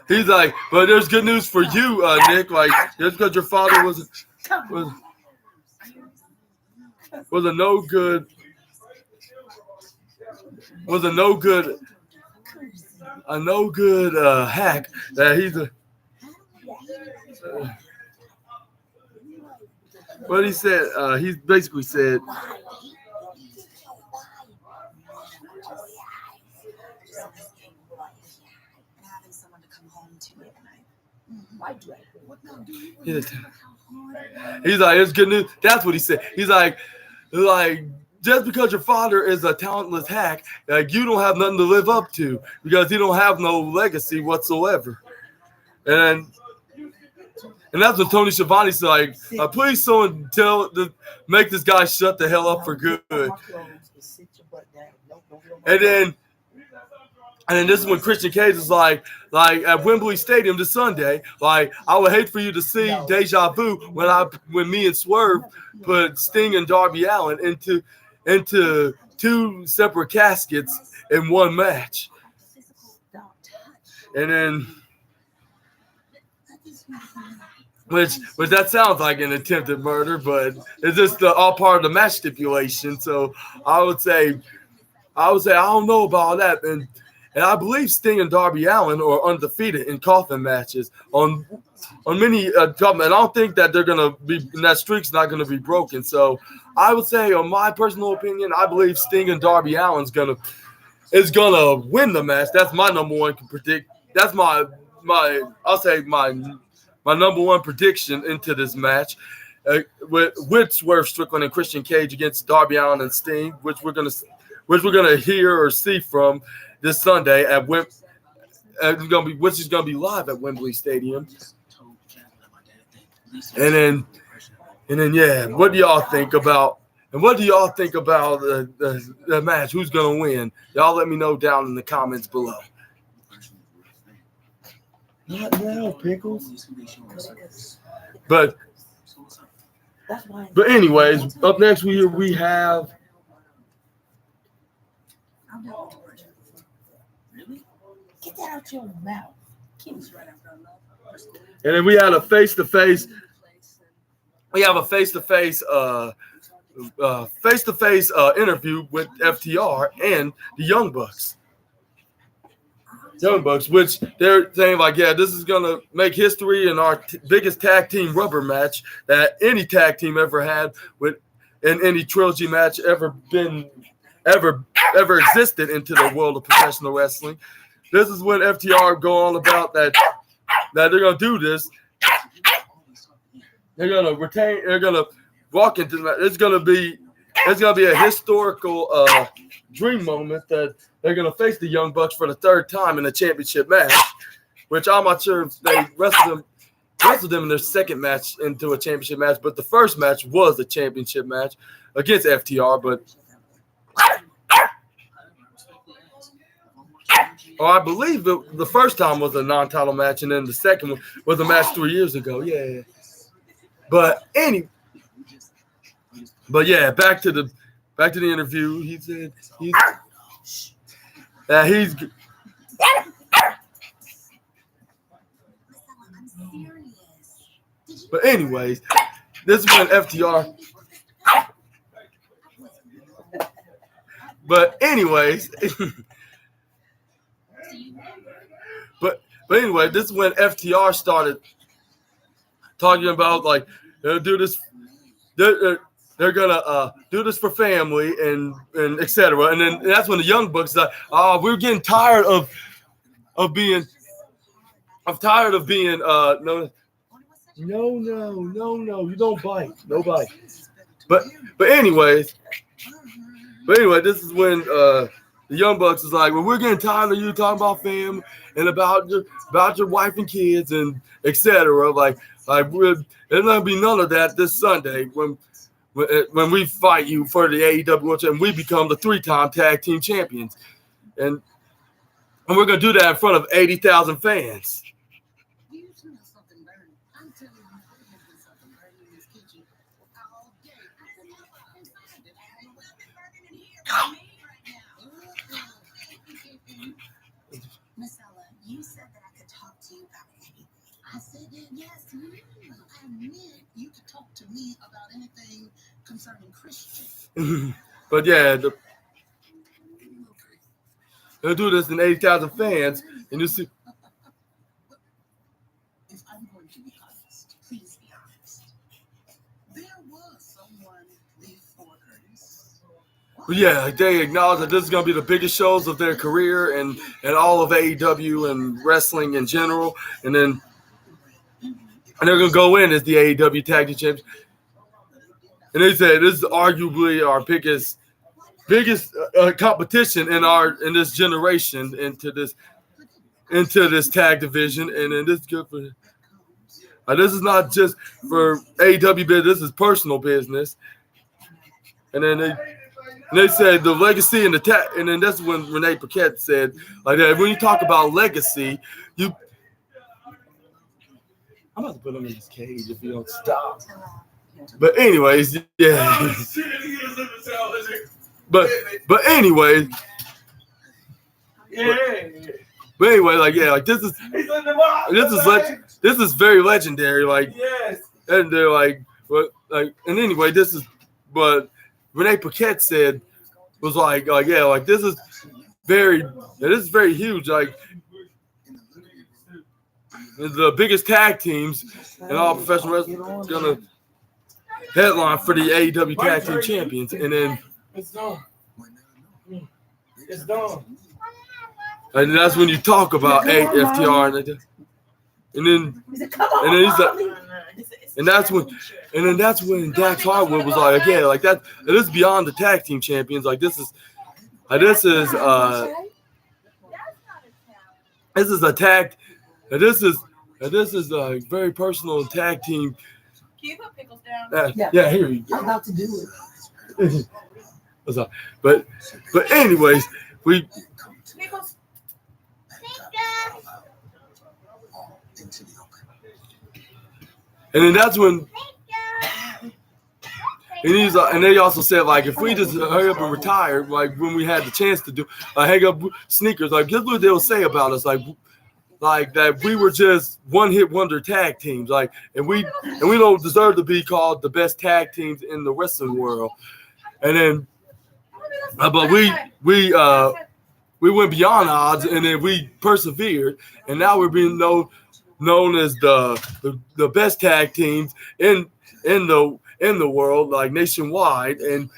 Speaker 1: He's like, but there's good news for you, Nick. Like, just because your father was a no good hack, that he's a. What he said, he basically said. He's like, it's good news. That's what he said. He's like, just because your father is a talentless hack, like, you don't have nothing to live up to, because he don't have no legacy whatsoever. And that's when Tony Schiavone's like, please someone make this guy shut the hell up for good. And then this is when Christian Cage is like at Wembley Stadium this Sunday, like, I would hate for you to see deja vu when me and Swerve put Sting and Darby Allin into two separate caskets in one match. And then which that sounds like an attempted murder, but it's just all part of the match stipulation. So I would say I don't know about all that. And I believe Sting and Darby Allin are undefeated in coffin matches on many and I don't think that they're gonna be, that streak's not gonna be broken. So I would say, on my personal opinion, I believe Sting and Darby Allin's gonna win the match. That's my number one predict. That's my number one prediction into this match, with Swerve Strickland and Christian Cage against Darby Allin and Sting, which we're gonna hear or see from this Sunday which is gonna be live at Wembley Stadium. And then yeah, what do y'all think about the match? Who's gonna win? Y'all let me know down in the comments below. Not now, Pickles. But anyways, up next we have.
Speaker 4: Get that out your mouth.
Speaker 6: It's right after I love her school.
Speaker 1: And then we had a face-to-face. We have a face-to-face interview with FTR and the Young Bucks. Young Bucks, which they're saying like, yeah, this is gonna make history in our biggest tag team rubber match that any tag team ever had with in any trilogy match ever existed into the world of professional wrestling. This is when FTR go on about that they're gonna do this. They're gonna retain. They're gonna walk into that. It's gonna be a historical dream moment that they're gonna face the Young Bucks for the third time in a championship match, which I'm not sure if they wrestled them in their second match into a championship match, but the first match was a championship match against FTR. But I believe the first time was a non-title match, and then the second one was a match 3 years ago. Yeah, but yeah, back to the interview. He said he's.
Speaker 5: I'm serious. Did you
Speaker 1: But anyways, this is when FTR. But anyways, but anyway, this is when FTR started talking about like they'll do this. They're gonna do this for family and etc. And then that's when the Young Bucks like, we're getting tired of being no, you don't bite. No bite. But anyway, this is when the Young Bucks is like, well, we're getting tired of you talking about family and about your wife and kids and etc. Like there's not gonna be none of that this Sunday when we fight you for the AEW and we become the 3-time tag team champions, and we're gonna do that in front of 80,000 fans.
Speaker 6: You smell something burning. I'm telling you, there's been something burning in this kitchen all day. I don't know what's inside it. I don't know what's been burning in here for me right now.
Speaker 5: Miss Ella, you said that I could talk to you about anything.
Speaker 6: I said that yes, you. I meant you could talk to me about anything concerning Christian.
Speaker 1: But yeah, they'll do this in 80,000 fans, and you see.
Speaker 6: If I'm going to be honest, please be honest. There was someone before Curtis.
Speaker 1: But yeah, they acknowledge that this is going to be the biggest shows of their career and all of AEW and wrestling in general. And they're going to go in as the AEW Tag Team Champions. And they said this is arguably our biggest competition in this generation into this tag division. And then this is good for this is not just for AEW business, this is personal business. And then they said the legacy and the tag, and then that's when Renee Paquette said like that. When you talk about legacy, I'm about to put him in his cage if you don't stop. But anyways, yeah. But anyway. But anyway, like yeah, like this is very legendary. Like
Speaker 3: Yes.
Speaker 1: and they're like, but like, and anyway, this is what Renee Paquette said was like yeah, like this is very huge. Like the biggest tag teams in all professional wrestling gonna headline for the AEW Tag Team Champions, and then
Speaker 3: It's done. It's done.
Speaker 1: and that's when you talk about FTR, and then he's like, and that's when Dax Harwood was like, yeah, like that. It is beyond the tag team champions. Like this is a tag. This is a very personal tag team.
Speaker 7: Can you put pickles down?
Speaker 1: Yeah, here you go.
Speaker 4: I'm about to do it.
Speaker 1: But anyways, we.
Speaker 7: Pickles.
Speaker 1: And then that's when and they also said like if we just hurry up and retire, like when we had the chance to do, hang up sneakers, like guess what they'll say about us, like that we were just one hit wonder tag teams, like and we don't deserve to be called the best tag teams in the wrestling world. And then, but we went beyond odds, and then we persevered, and now we're being known as the best tag teams in the world, like nationwide and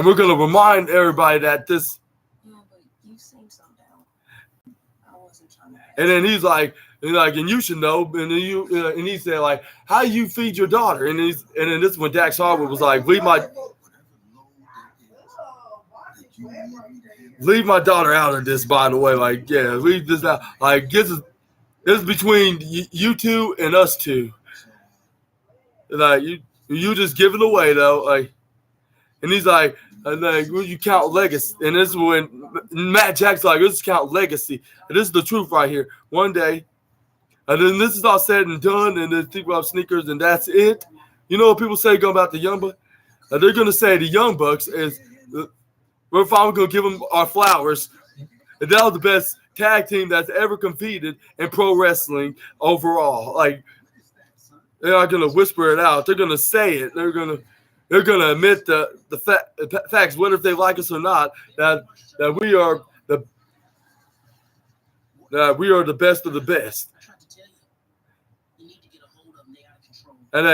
Speaker 1: we're gonna remind everybody that this.
Speaker 4: Yeah, but you seen something down. I wasn't trying to.
Speaker 1: And then he's like, and you should know. And then and he said like, how you feed your daughter? And then this is when Dax Harwood was like, leave my daughter out of this. By the way, like yeah, leave this out. Like this is between you two and us two. Like you just give it away though. Like, and he's like, will you count legacy? And this is when Matt Jackson's like, let's count legacy. And this is the truth right here. One day, and then this is all said and done, and then think about sneakers, and that's it. You know what people say going about the Young Bucks? They're going to say the Young Bucks is, we're finally going to give them our flowers. And that was the best tag team that's ever competed in pro wrestling overall. Like, they're not going to whisper it out. They're going to say it. They're going to admit the facts, whether if they like us or not, that we are the best of the best. And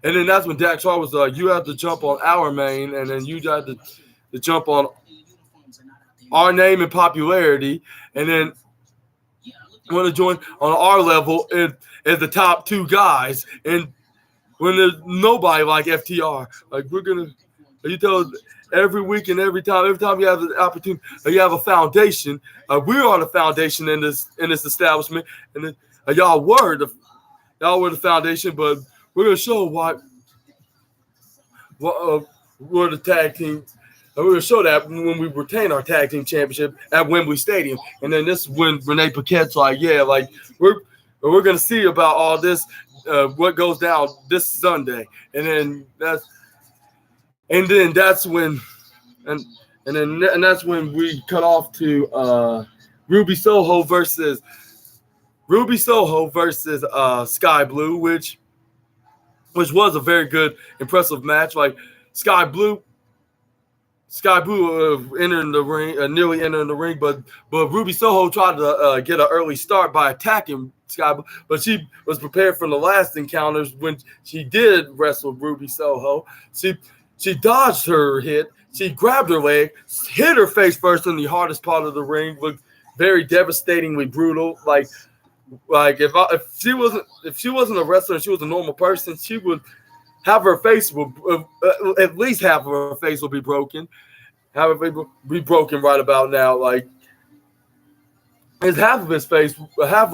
Speaker 1: and then that's when Dax Hart was like, you have to jump on our main, and then you got to jump on our name and popularity, and then want to join on our level as the top two guys. And when there's nobody like FTR, like we're gonna, you tell every week and every time you have the opportunity, you have a foundation. We are the foundation in this establishment, and then, y'all were the foundation, but we're gonna show what we're the tag team. And we're gonna show that when we retain our tag team championship at Wembley Stadium. And then this is when Renee Paquette's like, yeah, like we're gonna see about all this, what goes down this Sunday. And then that's when we cut off to Ruby Soho versus Sky Blue, which was a very good, impressive match. Like Sky Blue entering the ring, nearly entering the ring, but Ruby Soho tried to get an early start by attacking Sky Blue, but she was prepared for the last encounters when she did wrestle Ruby Soho. She dodged her hit. She grabbed her leg, hit her face first in the hardest part of the ring. Looked very devastatingly brutal. Like if she wasn't a wrestler and she was a normal person, she would have her face at least half of her face will be broken. Have it be broken right about now. Like half of her face will have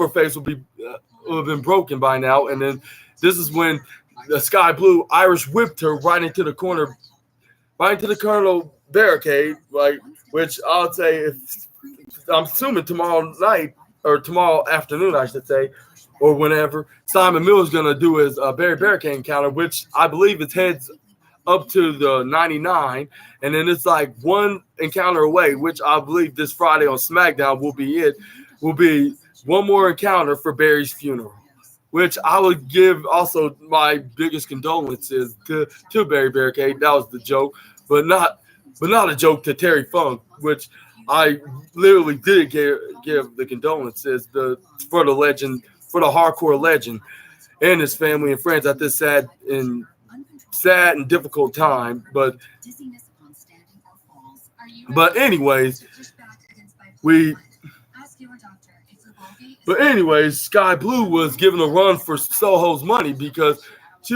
Speaker 1: been broken by now. And then this is when the Sky Blue Irish whipped her right into the corner barricade, like, which I would say, I'm assuming tomorrow night or tomorrow afternoon, I should say, or whenever, Simon Miller's going to do his barricade encounter, which I believe it heads up to the 99, and then it's like one encounter away, which I believe this Friday on SmackDown will be one more encounter for Barry's funeral, which I would give also my biggest condolences to Barry Barricade. That was the joke, but not a joke to Terry Funk, which I literally did give the condolences for the legend, for the hardcore legend, and his family and friends at this sad and difficult time. But anyways, Sky Blue was given a run for Soho's money because she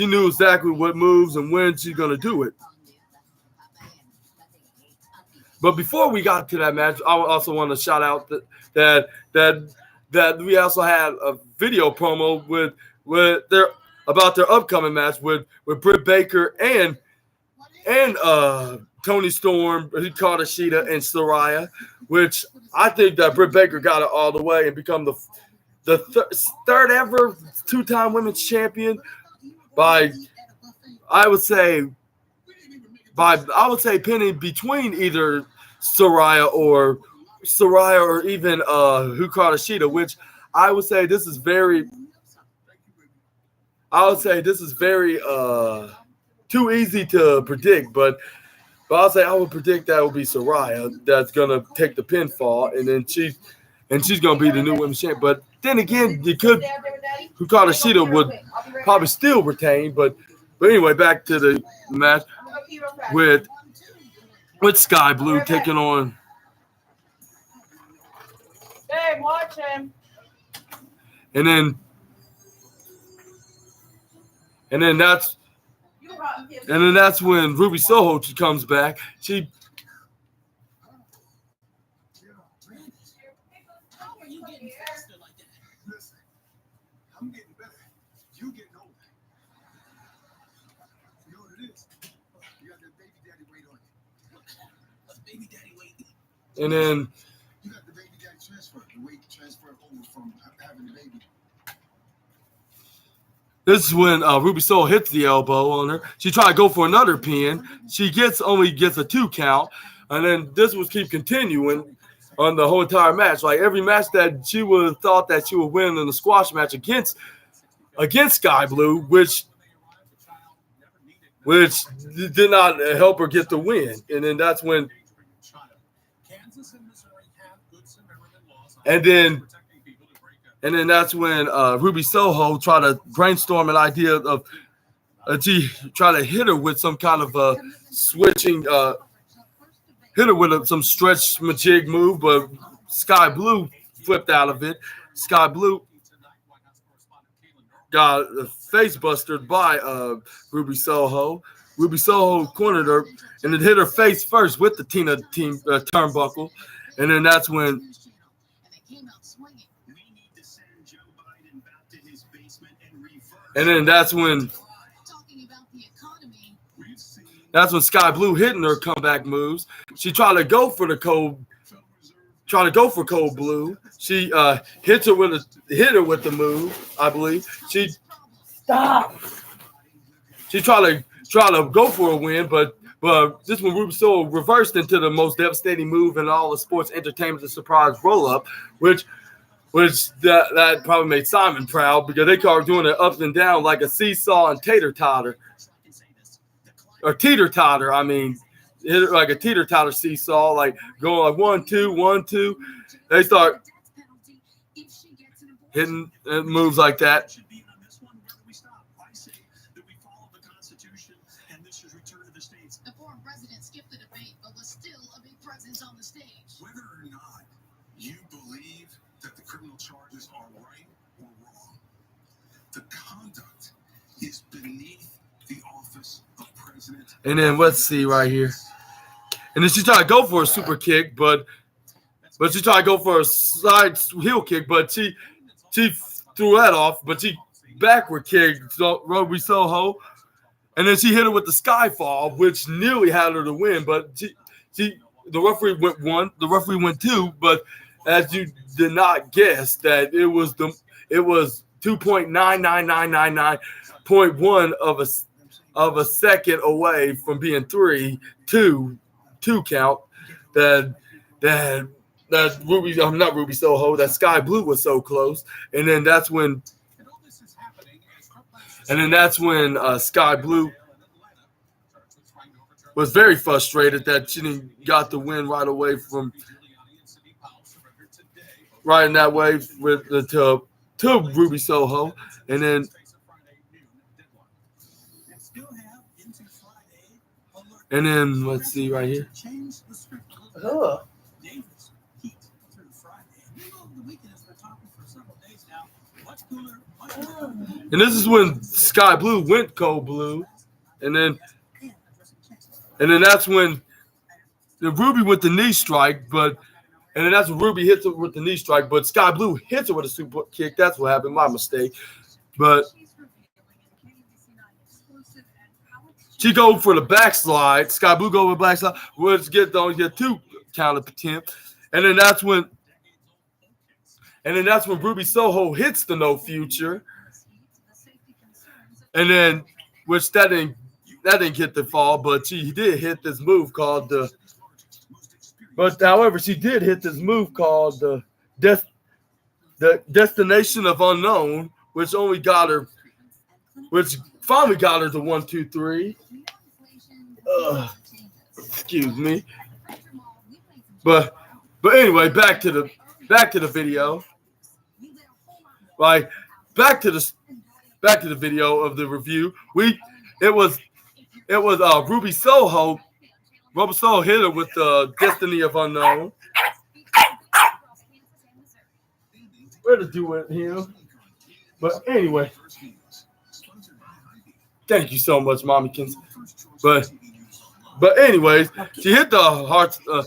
Speaker 1: knew exactly what moves and when she's gonna do it. But before we got to that match, I also want to shout out that we also had a video promo with about their upcoming match with Britt Baker and Tony Storm, Hikaru Shida, and Saraya, which I think that Britt Baker got it all the way and become the third ever two-time women's champion by, I would say pinning between either Saraya or even Hikaru Shida, which I would say this is very too easy to predict, but I'll say I would predict that will be Saraya that's gonna take the pinfall, and then she's gonna be the new women's champ. But then again, Hikaru Shida would probably still retain. But anyway, back to the match with Sky Blue taking on.
Speaker 7: Hey, watch him.
Speaker 1: And then that's when Ruby Soho comes back. She
Speaker 6: How are you getting faster like that?
Speaker 2: Listen, I'm getting better. You getting older. You know what it is? You got that baby daddy weight on you.
Speaker 6: What's baby daddy weight?
Speaker 1: and then
Speaker 2: You got the baby daddy transfer. The weight transfer over from having the baby.
Speaker 1: this is when Ruby Soho hits the elbow on her. She tried to go for another pin. She only gets a 2 count, and then this would keep continuing on the whole entire match. Like every match that she would have thought that she would win in the squash match against Sky Blue, which did not help her get the win. And then that's when, and then that's when Ruby Soho tried to brainstorm an idea of she tried to hit her with some kind of switching, hit her with some stretch majig move, but Sky Blue flipped out of it. Sky Blue got face busted by Ruby Soho. Ruby Soho cornered her and then hit her face first with the turnbuckle, and then that's when. And then that's when Sky Blue hitting her comeback moves. She tried to go for Cold Blue. She hit her with the move, I believe. She tried to go for a win, but this one Ruby Soho reversed into the most devastating move in all of sports entertainment, the surprise roll up, which that probably made Simon proud because they called doing it up and down like a seesaw and teeter-totter. Or teeter-totter, I mean, like a teeter-totter seesaw, like going like 1, 2, 1, 2. They start hitting moves like that.
Speaker 5: The former president skipped the debate, but was still a big presence on the stage.
Speaker 2: Whether or not you believe that the criminal charges are right or wrong, the conduct is beneath the office of president.
Speaker 1: And then let's see right here. And then she tried to go for a super kick, but she tried to go for a side heel kick, but she threw that off, but she backward kicked Ruby Soho. And then she hit her with the Skyfall, which nearly had her to win, but the referee went 1, the referee went 2, but as you did not guess that it was 2.99999.1 of a second away from being 3, 2 count that not Ruby Soho, that Sky Blue was so close. And then that's when Sky Blue was very frustrated that she didn't got the win right away from right in that way with the to Ruby Soho. And then let's see right here. And this is when Sky Blue went Cold Blue, and then that's when the Ruby with the knee strike, and then that's when Ruby hits her with the knee strike, but Sky Blue hits her with a super kick. That's what happened, my mistake. But
Speaker 4: She's revealing in KBC9 exclusive, and Alex
Speaker 1: she go for the backslide. Sky Blue go with backslide, which get 2 count attempt, and then that's when Ruby Soho hits the no future, and then which that didn't get the fall, but she did hit this move called the. But however, she did hit this move called the Destination of Unknown, which finally got her to 1, 2, 3. Excuse me. But anyway, back to the video. Like back to the video of the review. It was Ruby Soho. Ruby Soho hit her with the Destiny of Unknown. Where to do it here? But anyway, thank you so much, Mommykins. But anyways, she hit the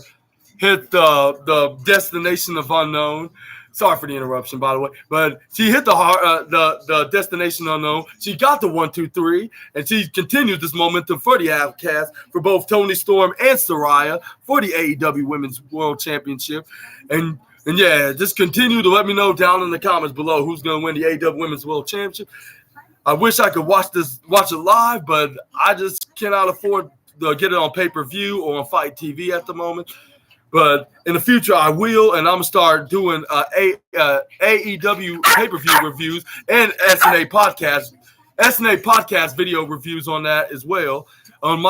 Speaker 1: Destination of Unknown. Sorry for the interruption, by the way. But she hit the Destination Unknown. She got the 1, 2, 3, and she continued this momentum for the Outcast for both Toni Storm and Saraya for the AEW Women's World Championship. And yeah, just continue to let me know down in the comments below who's going to win the AEW Women's World Championship. I wish I could watch it live, but I just cannot afford to get it on pay-per-view or on Fight TV at the moment. But in the future, I will, and I'm going to start doing AEW pay-per-view reviews and SNA podcast video reviews on that as well. And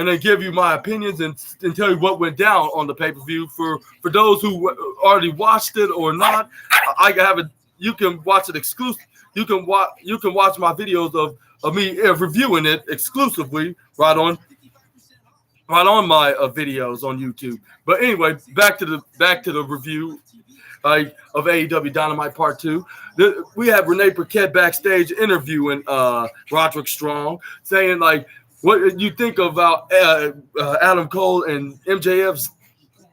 Speaker 1: then give you my opinions and tell you what went down on the pay-per-view. For those who already watched it or not, you can watch it exclusive. You can watch my videos of me reviewing it exclusively right on my videos on YouTube. But anyway, back to the review of AEW Dynamite Part 2. We have Renee Paquette backstage interviewing Roderick Strong, saying like, what you think about Adam Cole and MJF's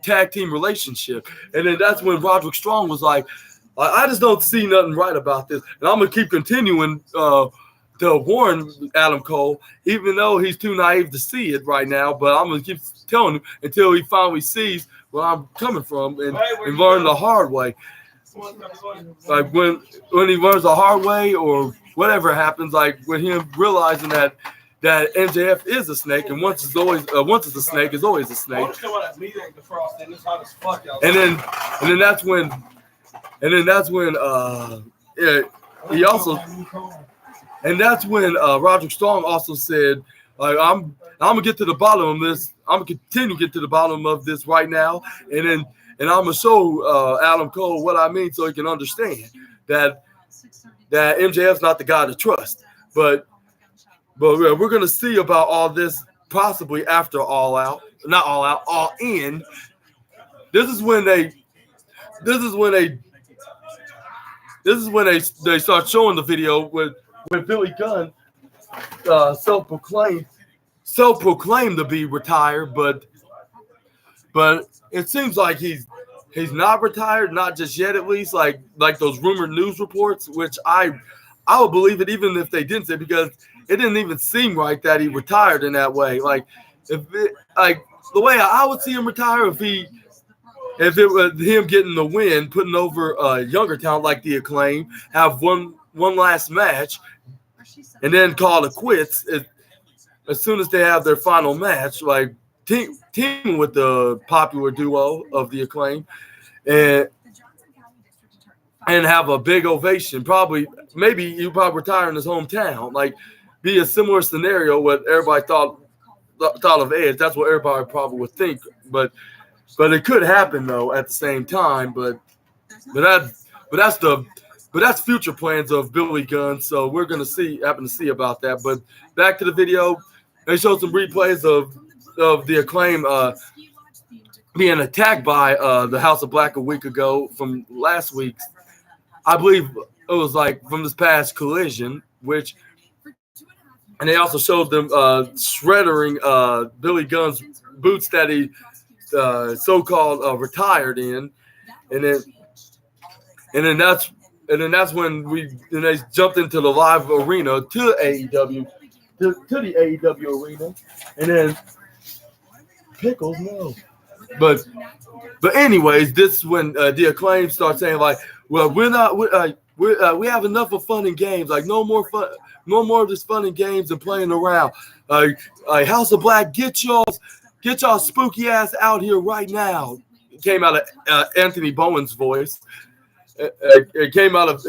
Speaker 1: tag team relationship. And then that's when Roderick Strong was like, I just don't see nothing right about this. And I'm going to keep continuing to warn Adam Cole, even though he's too naive to see it right now. But I'm going to keep telling him until he finally sees where I'm coming from and learn the hard way. Like when he learns the hard way or whatever happens, like with him realizing that MJF is a snake, and once it's a snake, it's always a snake. And then that's when Roderick Strong also said, like, I'm gonna get to the bottom of this. I'm gonna continue to get to the bottom of this right now, and I'm gonna show Adam Cole what I mean so he can understand that MJF's not the guy to trust. But we're gonna see about all this possibly after All In. This is when they start showing the video with Billy Gunn self-proclaimed to be retired, but it seems like he's not retired, not just yet at least, like those rumored news reports, which I would believe it even if they didn't say, because it didn't even seem right that he retired in that way. Like the way I would see him retire if it was him getting the win, putting over a younger talent like the Acclaim, have one last match, and then call it quits as soon as they have their final match, like teaming with the popular duo of the Acclaim, and have a big ovation. Maybe you retire in his hometown, like be a similar scenario what everybody thought of Edge. That's what everybody probably would think, but it could happen though at the same time. But that's future plans of Billy Gunn. So we're gonna happen to see about that. But back to the video, they showed some replays of the Acclaim being attacked by the House of Black a week ago from last week's. I believe it was like from this past Collision, and they also showed them shreddering Billy Gunn's boots that he so-called retired in, and then that's when they jumped into the live arena to AEW to the AEW arena, and then Pickles, no. But anyways, this is when the Acclaim starts saying like, well, we have enough of fun and games, like no more of this fun and games and playing around. House of Black, get y'all spooky ass out here right now. It came out of Anthony Bowen's voice. It came out of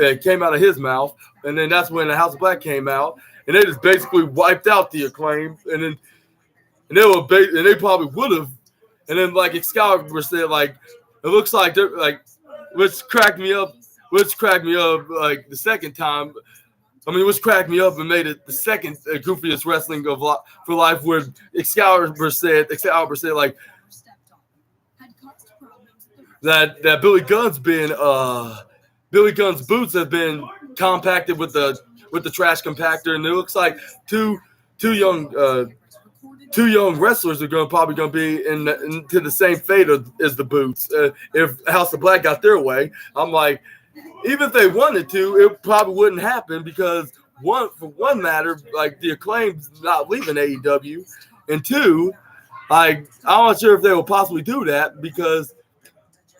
Speaker 1: his mouth, and then that's when the House of Black came out, and they just basically wiped out the Acclaim, and they probably would have, and then like Excalibur said, like it looks like they're like, which cracked me up like the second time. I mean, which cracked me up and made it the second goofiest wrestling for life, where Excalibur said like that Billy Gunn's boots have been compacted with the trash compactor, and it looks like two young wrestlers are probably going to be into the same fate as the boots if House of Black got their way. I'm like, even if they wanted to, it probably wouldn't happen because for one matter, like the Acclaim's not leaving AEW, and two, like I'm not sure if they will possibly do that because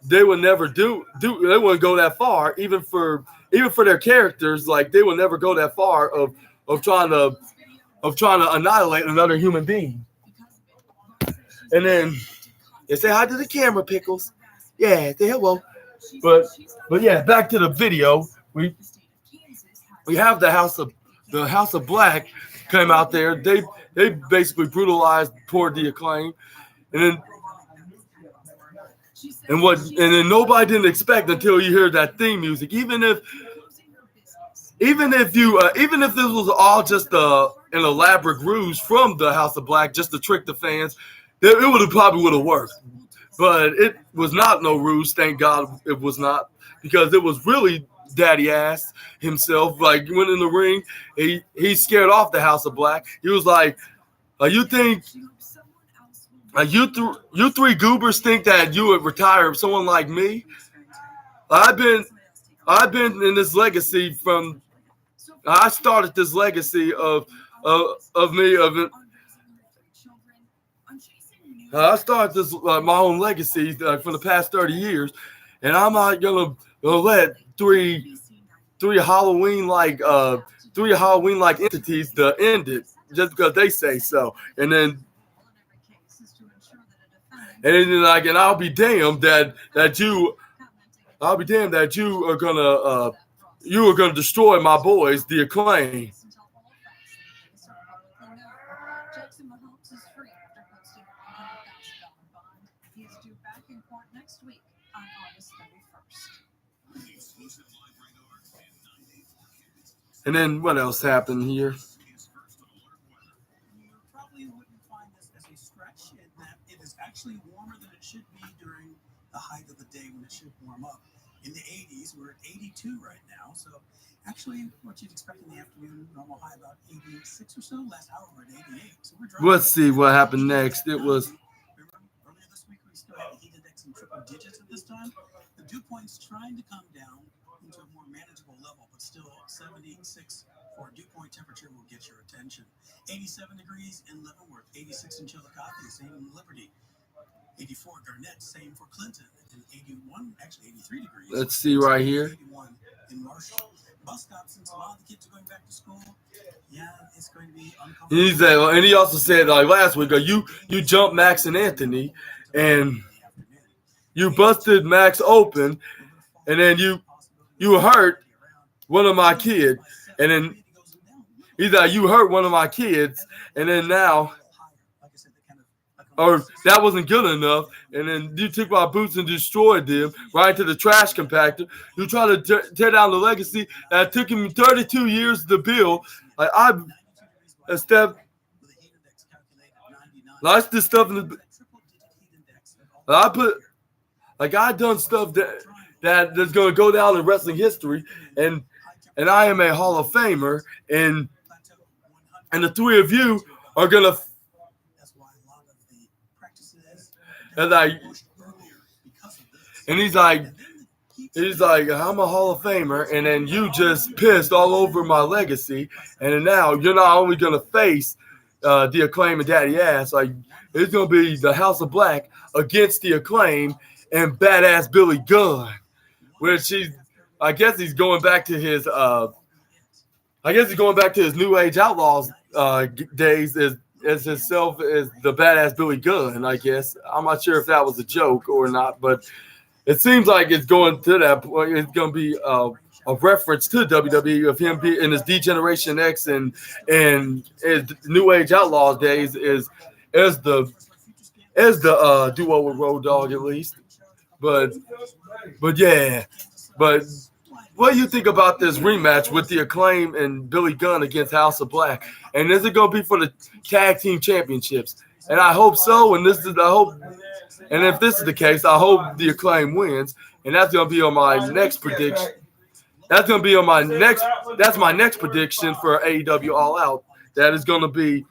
Speaker 1: they would never they wouldn't go that far, even for their characters. Like they would never go that far of trying to annihilate another human being. And then they say hi to the camera, Pickles. Yeah, say hello. But yeah, back to the video. We have the House of Black came out there. They basically brutalized poor the Acclaim, and then nobody didn't expect until you hear that theme music. Even if this was all just an elaborate ruse from the House of Black just to trick the fans, it probably would have worked. But it was not no ruse. Thank God it was not, because it was really Daddy Ass himself. Like he went in the ring, he scared off the House of Black. He was like, "You think you three goobers think that you would retire someone like me? I've been in this legacy from. I started this legacy of me. I started this my own legacy for the past 30 years, and I'm not gonna let three Halloween like entities to end it just because they say so. And I'll be damned that you are gonna destroy my boys, the Acclaim.
Speaker 5: Jackson Mahomes is free after posting a $100,000 bond. He is due back in court next week on August 31st.
Speaker 1: And then what else happened here?
Speaker 2: You probably wouldn't find this as a stretch in that it is actually warmer than it should be during the height of the day when it should warm up. In the 80s, we're at 82 right now, so actually what you'd expect in the afternoon, normal high about 86 or so. Last hour we're at 88. So we're dropping.
Speaker 1: Let's see what happened next. It was.
Speaker 2: Remember, earlier this week we still had the heat index in triple digits at this time. The dew point's trying to come down into a more manageable level, but still 76 for dew point temperature will get your attention. 87 degrees in Leavenworth, 86 in Chillicothe, same in Liberty. 84 Garnett, same for Clinton, and 81, actually 83 degrees.
Speaker 1: Let's see right here.
Speaker 2: 81 in Marshall. Bus stops, since a lot of the kids are going back to school, yeah, it's going to be uncomfortable.
Speaker 1: And he also said like last week, you jumped Max and Anthony, and you busted Max open, and then you hurt one of my kids, and then he's like, you hurt one of my kids, and then now. Or that wasn't good enough, and then you took my boots and destroyed them right into the trash compactor. You try to tear down the legacy that took him 32 years to build. Like that's this stuff in the. I done stuff that's gonna go down in wrestling history, and I am a Hall of Famer, and the three of you are gonna. And he's like, He's like, I'm a Hall of Famer, and then you just pissed all over my legacy, and then now you're not only gonna face the Acclaim and Daddy Ass, like it's gonna be the House of Black against the Acclaim and Badass Billy Gunn, which I guess he's going back to his New Age Outlaws days as himself as the Badass Billy Gunn. I guess I'm not sure if that was a joke or not, but it seems like it's going to that point. It's going to be a reference to WWE of him being in his D-Generation X and his New Age Outlaws days as the duo with Road Dogg at least. But yeah. But what do you think about this rematch with the Acclaim and Billy Gunn against House of Black? And is it going to be for the tag team championships? And I hope so. And if this is the case, I hope the Acclaim wins. And that's going to be on my next prediction. That's my next prediction for AEW All Out. That is going to be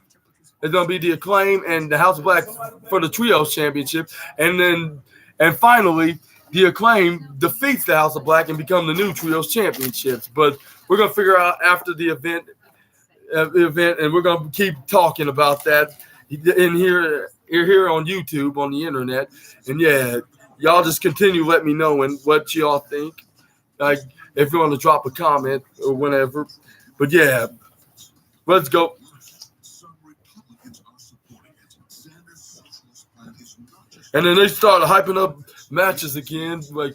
Speaker 1: the Acclaim and the House of Black for the Trios Championship. And finally, the Acclaim defeats the House of Black and become the new Trios Championships. But we're going to figure out after the event, and we're going to keep talking about that in here on YouTube, on the internet. And yeah, y'all just continue let me know what y'all think. Like if you want to drop a comment or whatever. But yeah, let's go. And then they started hyping up matches again, like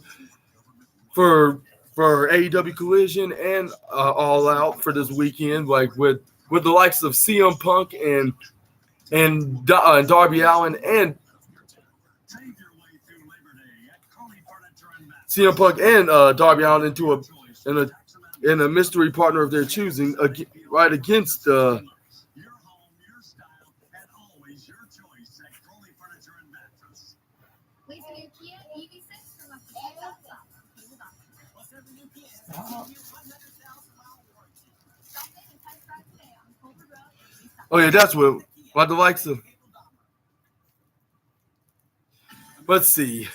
Speaker 1: for AEW Collision and All Out for this weekend, like with the likes of CM Punk and Darby Allin and CM Punk and Darby Allin in a mystery partner of their choosing, right against oh yeah, that's what the likes of. Let's see.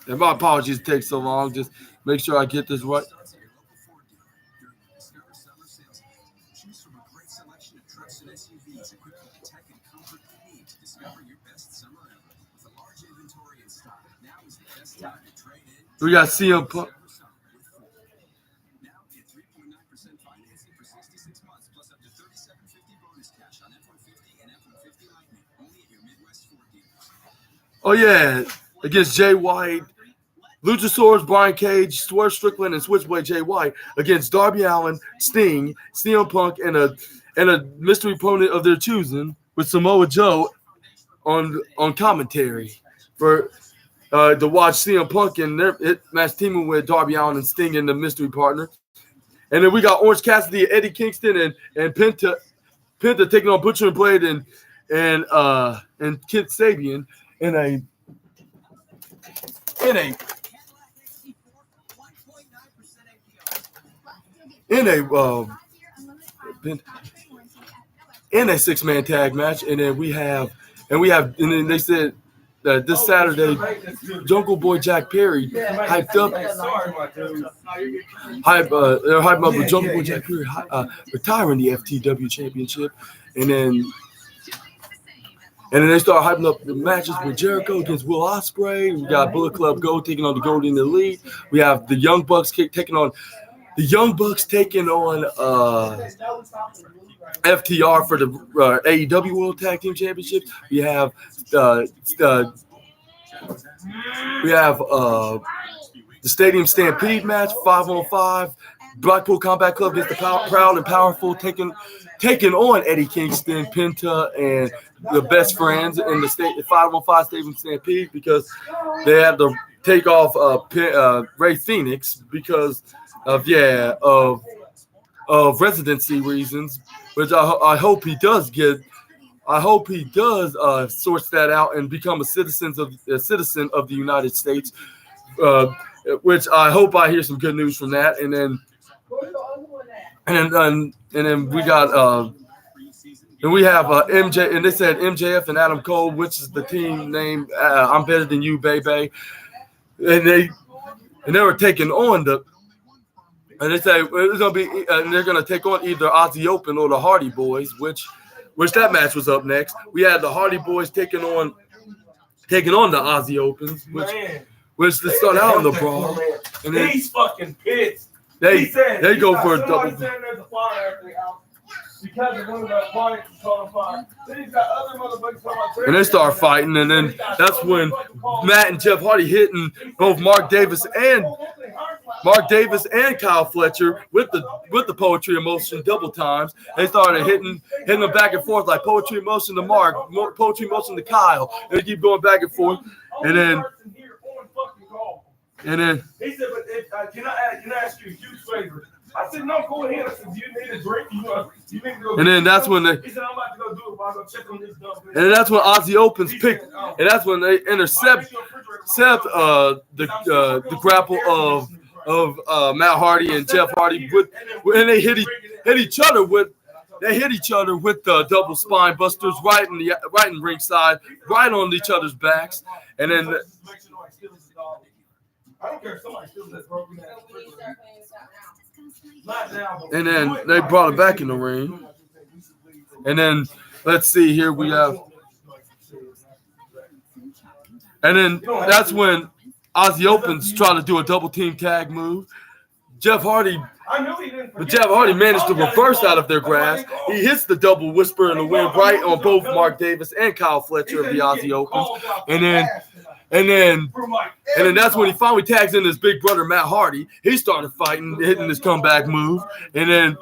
Speaker 1: And my apologies it takes so long. Just make sure I get this right. We got CM Punk. Oh yeah, against Jay White, Luchasaurus, Brian Cage, Swerve Strickland, and Switchblade Jay White against Darby Allin, Sting, CM Punk, and a mystery opponent of their choosing with Samoa Joe on commentary for to watch CM Punk and their match teaming with Darby Allin and Sting in the mystery partner. And then we got Orange Cassidy, Eddie Kingston, and Penta taking on Butcher and Blade and Kid Sabian in a six-man tag match, and then they said that this Saturday, Jungle Boy Jack Perry they're hyping up with Jungle Boy Jack Perry retiring the FTW Championship, and then they start hyping up the matches with Jericho against Will Ospreay. We got Bullet Club Gold taking on the Golden Elite. We have the Young Bucks taking on FTR for the AEW World Tag Team Championship. We have the Stadium Stampede match, 5-on-5. Blackpool Combat Club against the Proud and Powerful taking on Eddie Kingston, Penta, and the Best Friends in the 5-on-5 Stadium Stampede because they had to take off Ray Phoenix because of residency reasons, which I hope he does get. I hope he does sort that out and become a citizen of the United States, which I hope I hear some good news from that. And then we got and we have MJ, and they said MJF and Adam Cole, which is the team name. I'm better than you, baby. And and they were taking on and they say it's gonna be, and they're gonna take on either Aussie Open or the Hardy Boys, which that match was up next. We had the Hardy Boys taking on the Aussie Opens, which they start out in the brawl, and then
Speaker 3: he's fucking pissed.
Speaker 1: they go for a
Speaker 3: somebody
Speaker 1: double.
Speaker 3: saying there's a fire at the house because of one of the clients is calling fire. Then he's got other motherfuckers talking about
Speaker 1: And they start fighting, and then that's when Matt and Jeff Hardy hitting both Mark Davis and Kyle Fletcher with the poetry in motion double times. They started hitting them back and forth like poetry in motion to Mark, poetry in motion to Kyle, and they keep going back and forth. And then
Speaker 3: he said, but can I ask you a huge favor? I said, no, go ahead. I said, do you need a drink? You need to go.
Speaker 1: And then that's when
Speaker 3: he said, I'm about to go do it, but I'll go check on this dumb.
Speaker 1: And that's when Aussie Opens picked, and that's when they intercept the grapple of Matt Hardy and Jeff Hardy and they hit each other with the double spine busters right in ringside, right on each other's backs, and then.
Speaker 3: I don't care if somebody steals that broken ass.
Speaker 1: And then they brought it back in the ring. And then let's see here we have. And then that's when Aussie Opens try to do a double team tag move. Jeff Hardy managed to reverse out of their grasp. He hits the double whisper in the wind right on both Mark Davis and Kyle Fletcher of the Aussie Opens. And then that's when he finally tags in his big brother Matt Hardy. He started fighting, hitting his comeback move, and then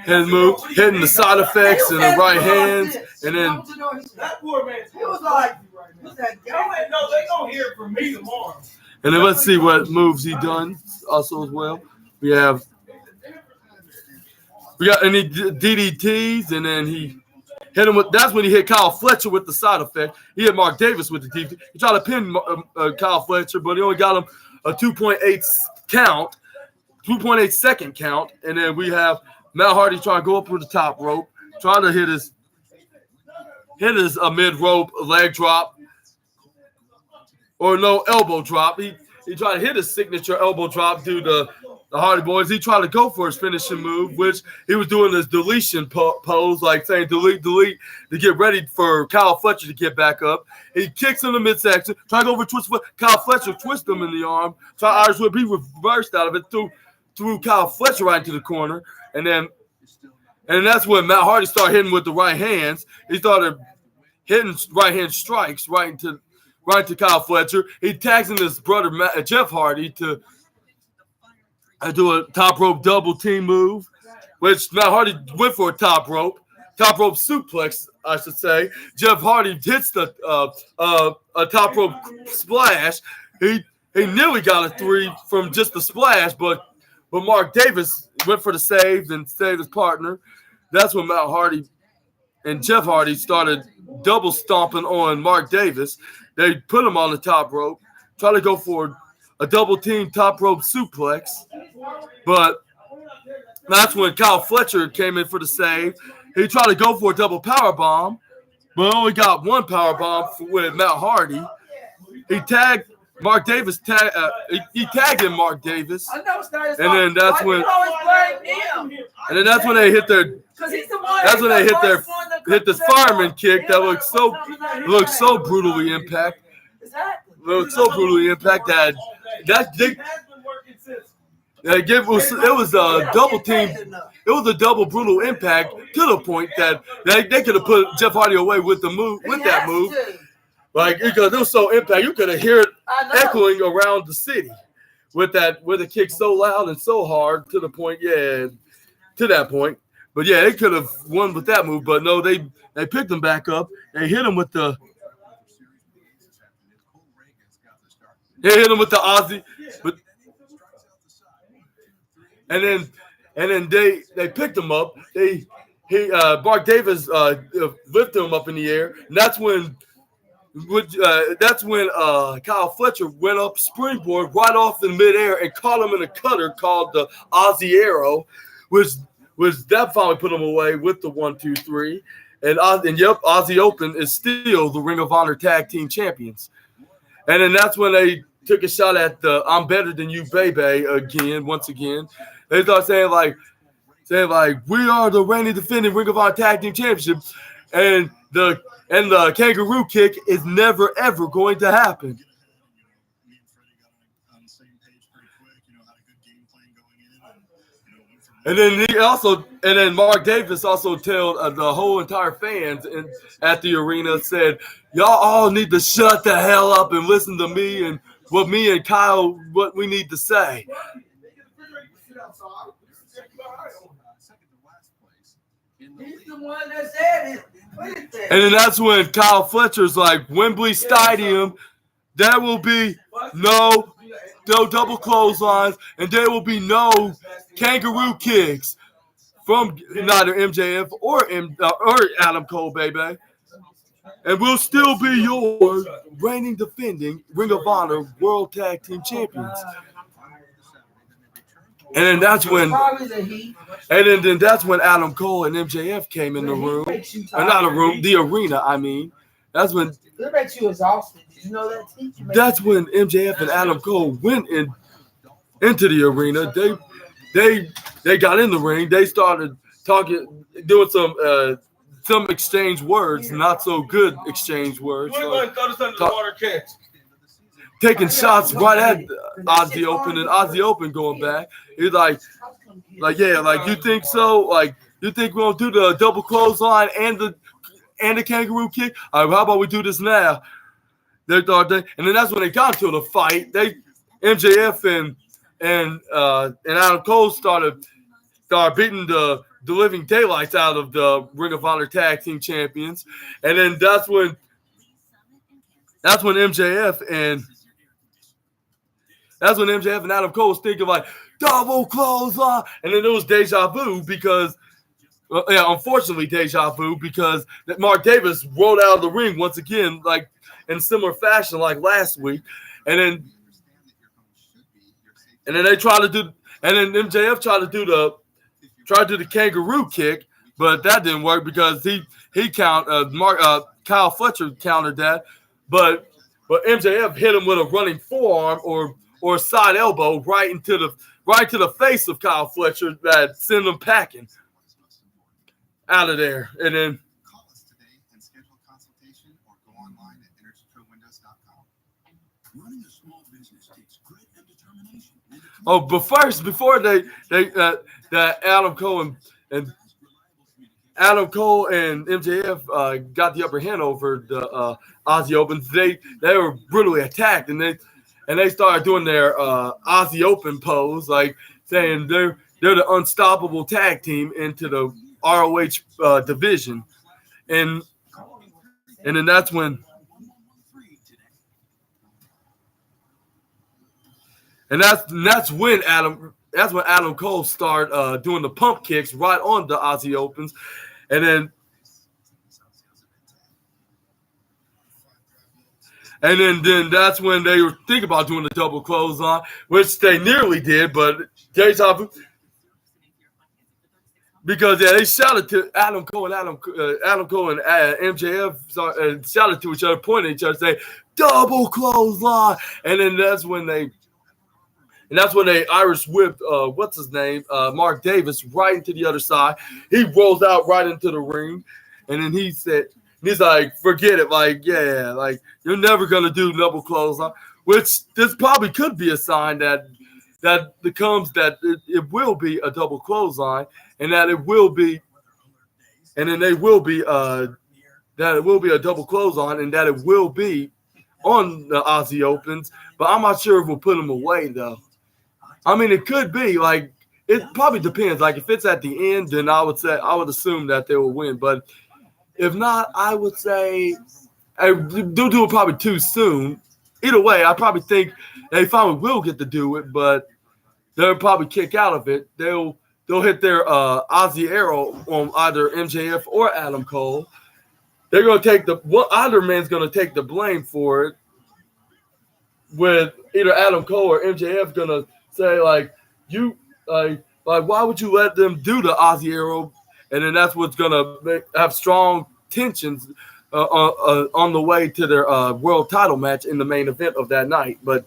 Speaker 1: hitting the side effects and the right hands, and then
Speaker 3: that poor man, he was like, no, they gonna hear it from me tomorrow.
Speaker 1: And then let's see what moves he done also as well. We got any DDTs, and then he hit him with. That's when he hit Kyle Fletcher with the side effect. He hit Mark Davis with the DDT. He tried to pin Kyle Fletcher, but he only got him a 2.8 count, 2.8 second count. And then we have Matt Hardy trying to go up with the top rope, trying to hit his mid rope leg drop. Or no elbow drop. He tried to hit his signature elbow drop due to the Hardy Boys. He tried to go for his finishing move, which he was doing this deletion pose, like saying delete, to get ready for Kyle Fletcher to get back up. He kicks in the midsection, trying to go over twist foot. Kyle Fletcher twists him in the arm. Try Irish whip. He reversed out of it, threw Kyle Fletcher right into the corner. And then that's when Matt Hardy started hitting with the right hands. He started hitting right hand strikes right to Kyle Fletcher. He tags in his brother Jeff Hardy to do a top rope double team move, which Matt Hardy went for a top rope suplex, I should say. Jeff Hardy hits the a top rope splash. He nearly got a 3 from just the splash, but Mark Davis went for the save and saved his partner. That's when Matt Hardy and Jeff Hardy started double stomping on Mark Davis. They put him on the top rope, try to go for a double team top rope suplex, but that's when Kyle Fletcher came in for the save. He tried to go for a double power bomb, but only got one power bomb with Matt Hardy. He tagged Mark Davis. He tagged in Mark Davis, and then that's when they hit their. That's when they hit this fireman kick that looked so brutally impact. Looked so brutally impact that it was a double team. It was a double brutal impact to the point that they could have put Jeff Hardy away with that move. Like, because it was so impact, you could have heard it echoing around the city with the kick so loud and so hard to the point, to that point. But yeah, they could have won with that move, but no, they picked him back up. They hit him with the Aussie, and then they picked him up. Mark Davis lifted him up in the air, and that's when Kyle Fletcher went up springboard right off in midair and caught him in a cutter called the Aussie Arrow, which that finally put him away with the 1-2-3. And Aussie Open is still the Ring of Honor Tag Team Champions. And then that's when they took a shot at the "I'm better than you, baby" again. Once again, they start saying like we are the reigning defending Ring of Honor Tag Team Championship, and the kangaroo kick is never ever going to happen.
Speaker 2: Me and Freddie got on the same page pretty quick. Had a good game plan going in,
Speaker 1: And then Mark Davis also told the whole entire fans at the arena, said, y'all all need to shut the hell up and listen to me and what me and Kyle, what we need to say.
Speaker 2: second to last place in the
Speaker 8: He's
Speaker 2: league.
Speaker 8: the one that said it. Put it there.
Speaker 1: And then that's when Kyle Fletcher's like, Wembley Stadium, there will be no double clotheslines, and there will be no kangaroo kicks from neither MJF or Adam Cole, baby. And we'll still be your reigning defending Ring of Honor World Tag Team Champions. And then that's when
Speaker 8: Probably the Heat.
Speaker 1: And then that's when Adam Cole and MJF came in the room. Not a room, the arena, I mean. That's when
Speaker 8: It makes you exhausted. Did you know that, T?
Speaker 1: that's when MJF and Adam Cole went into the arena. They got in the ring. They started talking, doing some exchange words, not so good exchange words.
Speaker 3: You ain't gonna throw this under the water catch.
Speaker 1: Taking shots right at Ozzy Open, and Ozzy Open going back. He's like you think so? Like, you think we're gonna do the double clothesline and the kangaroo kick? All right, how about we do this now? And then that's when they got into the fight. MJF and Adam Cole started beating the living daylights out of the Ring of Honor Tag Team Champions, and then that's when MJF and Adam Cole was thinking like double clothesline, and then it was deja vu because, unfortunately deja vu because Mark Davis rolled out of the ring once again, like in similar fashion like last week, and then they tried to do, and then MJF tried to do the kangaroo kick, but that didn't work because Kyle Fletcher countered that, but MJF hit him with a running forearm or side elbow right into the face of Kyle Fletcher that sent him packing out of there. And then
Speaker 2: Call us today and schedule a consultation or go online at energytrowindows.com. Running a small business takes grit and determination.
Speaker 1: before Adam Cole and MJF got the upper hand over the Aussie Opens, they were brutally attacked, and they started doing their Aussie Open pose, like saying they're the unstoppable tag team into the ROH division, and then that's when Adam Cole started doing the pump kicks right on the Aussie Opens, and then that's when they were thinking about doing the double clothesline, which they nearly did, but deja vu. Because they shouted to Adam Cole and MJF shouted to each other, pointing at each other, saying double clothesline, and then that's when they Irish whipped what's his name, Mark Davis, right into the other side. He rolls out right into the ring, and then he's like, forget it, like, yeah, like, you're never gonna do double clothesline, which this probably could be a sign that becomes that it will be a double clothesline, and that it will be, and then they will be that it will be a double clothesline, and that it will be on the Aussie Opens, but I'm not sure if we'll put them away though. I mean, it could be, like, it probably depends. Like, if it's at the end, then I would assume that they will win. But if not, I would say they'll do it probably too soon. Either way, I probably think they finally will get to do it, but they'll probably kick out of it. They'll hit their Aussie arrow on either MJF or Adam Cole. They're going to take either man's going to take the blame for it, with either Adam Cole or MJF going to say, like, why would you let them do the Aussie arrow? And then that's what's going to have strong tensions on the way to their world title match in the main event of that night. But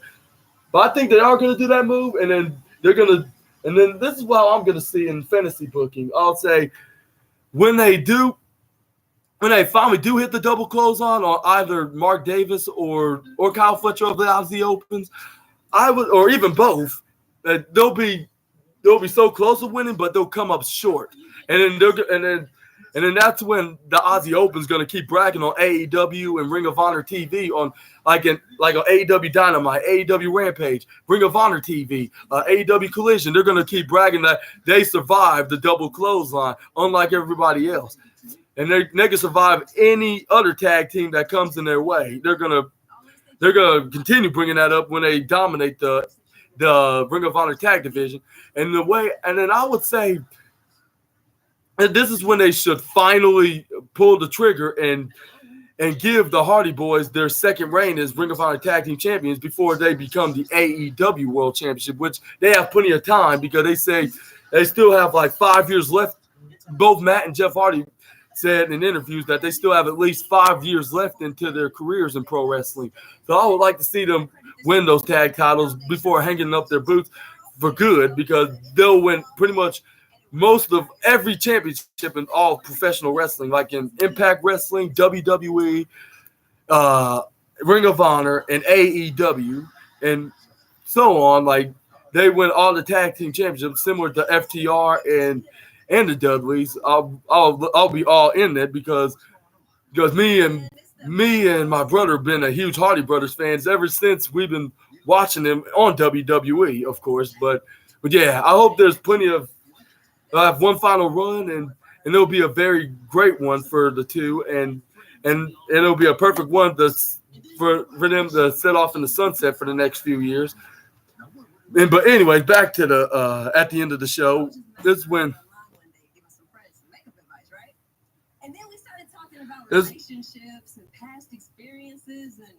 Speaker 1: But I think they are going to do that move, and then they're going to, and then this is what I'm going to see in fantasy booking. I'll say when they finally do hit the double clothesline on either Mark Davis or Kyle Fletcher of the Aussie Opens, or even both, they'll be so close to winning, but they'll come up short, and then that's when the Aussie Open's going to keep bragging on AEW and Ring of Honor TV on on AEW Dynamite, AEW Rampage, Ring of Honor TV, AEW Collision. They're going to keep bragging that they survived the double clothesline, unlike everybody else, and they can survive any other tag team that comes in their way. They're gonna continue bringing that up when they dominate the Ring of Honor tag division, and then I would say. And this is when they should finally pull the trigger and give the Hardy Boys their second reign as Ring of Honor Tag Team Champions before they become the AEW World Championship, which they have plenty of time because they say they still have like 5 years left. Both Matt and Jeff Hardy said in interviews that they still have at least 5 years left into their careers in pro wrestling. So I would like to see them win those tag titles before hanging up their boots for good, because they'll win pretty much most of every championship in all professional wrestling, like in Impact Wrestling, WWE, Ring of Honor, and AEW, and so on. Like they win all the tag team championships, similar to FTR and the Dudleys. I'll be all in it because me and my brother have been a huge Hardy Brothers fans ever since we've been watching them on WWE, of course. But yeah, I hope there's plenty of. They'll have one final run, and it'll be a very great one for the two, and it'll be a perfect one for them to set off in the sunset for the next few years. But anyways, back to the at the end of the show. This is when
Speaker 4: And then we started talking about relationships and past experiences, and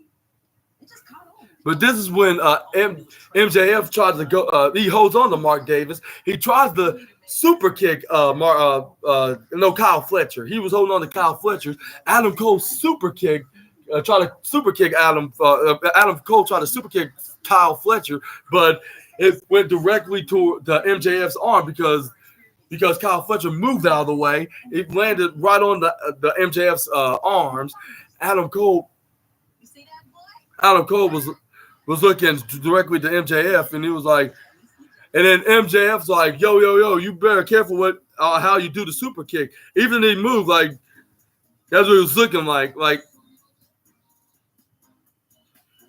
Speaker 4: it just caught on.
Speaker 1: But this is when MJF tries to go. He holds on to Mark Davis. He tries to super kick Kyle Fletcher. He was holding on to Kyle Fletcher. Adam Cole super kick, Adam Cole tried to super kick Kyle Fletcher, but it went directly to the MJF's arm because Kyle Fletcher moved out of the way. It landed right on the MJF's arms. Adam Cole was looking directly to MJF, and he was like. And then MJF's like, yo, you better careful with how you do the super kick. Even if he moved, like, that's what he was looking like. Like,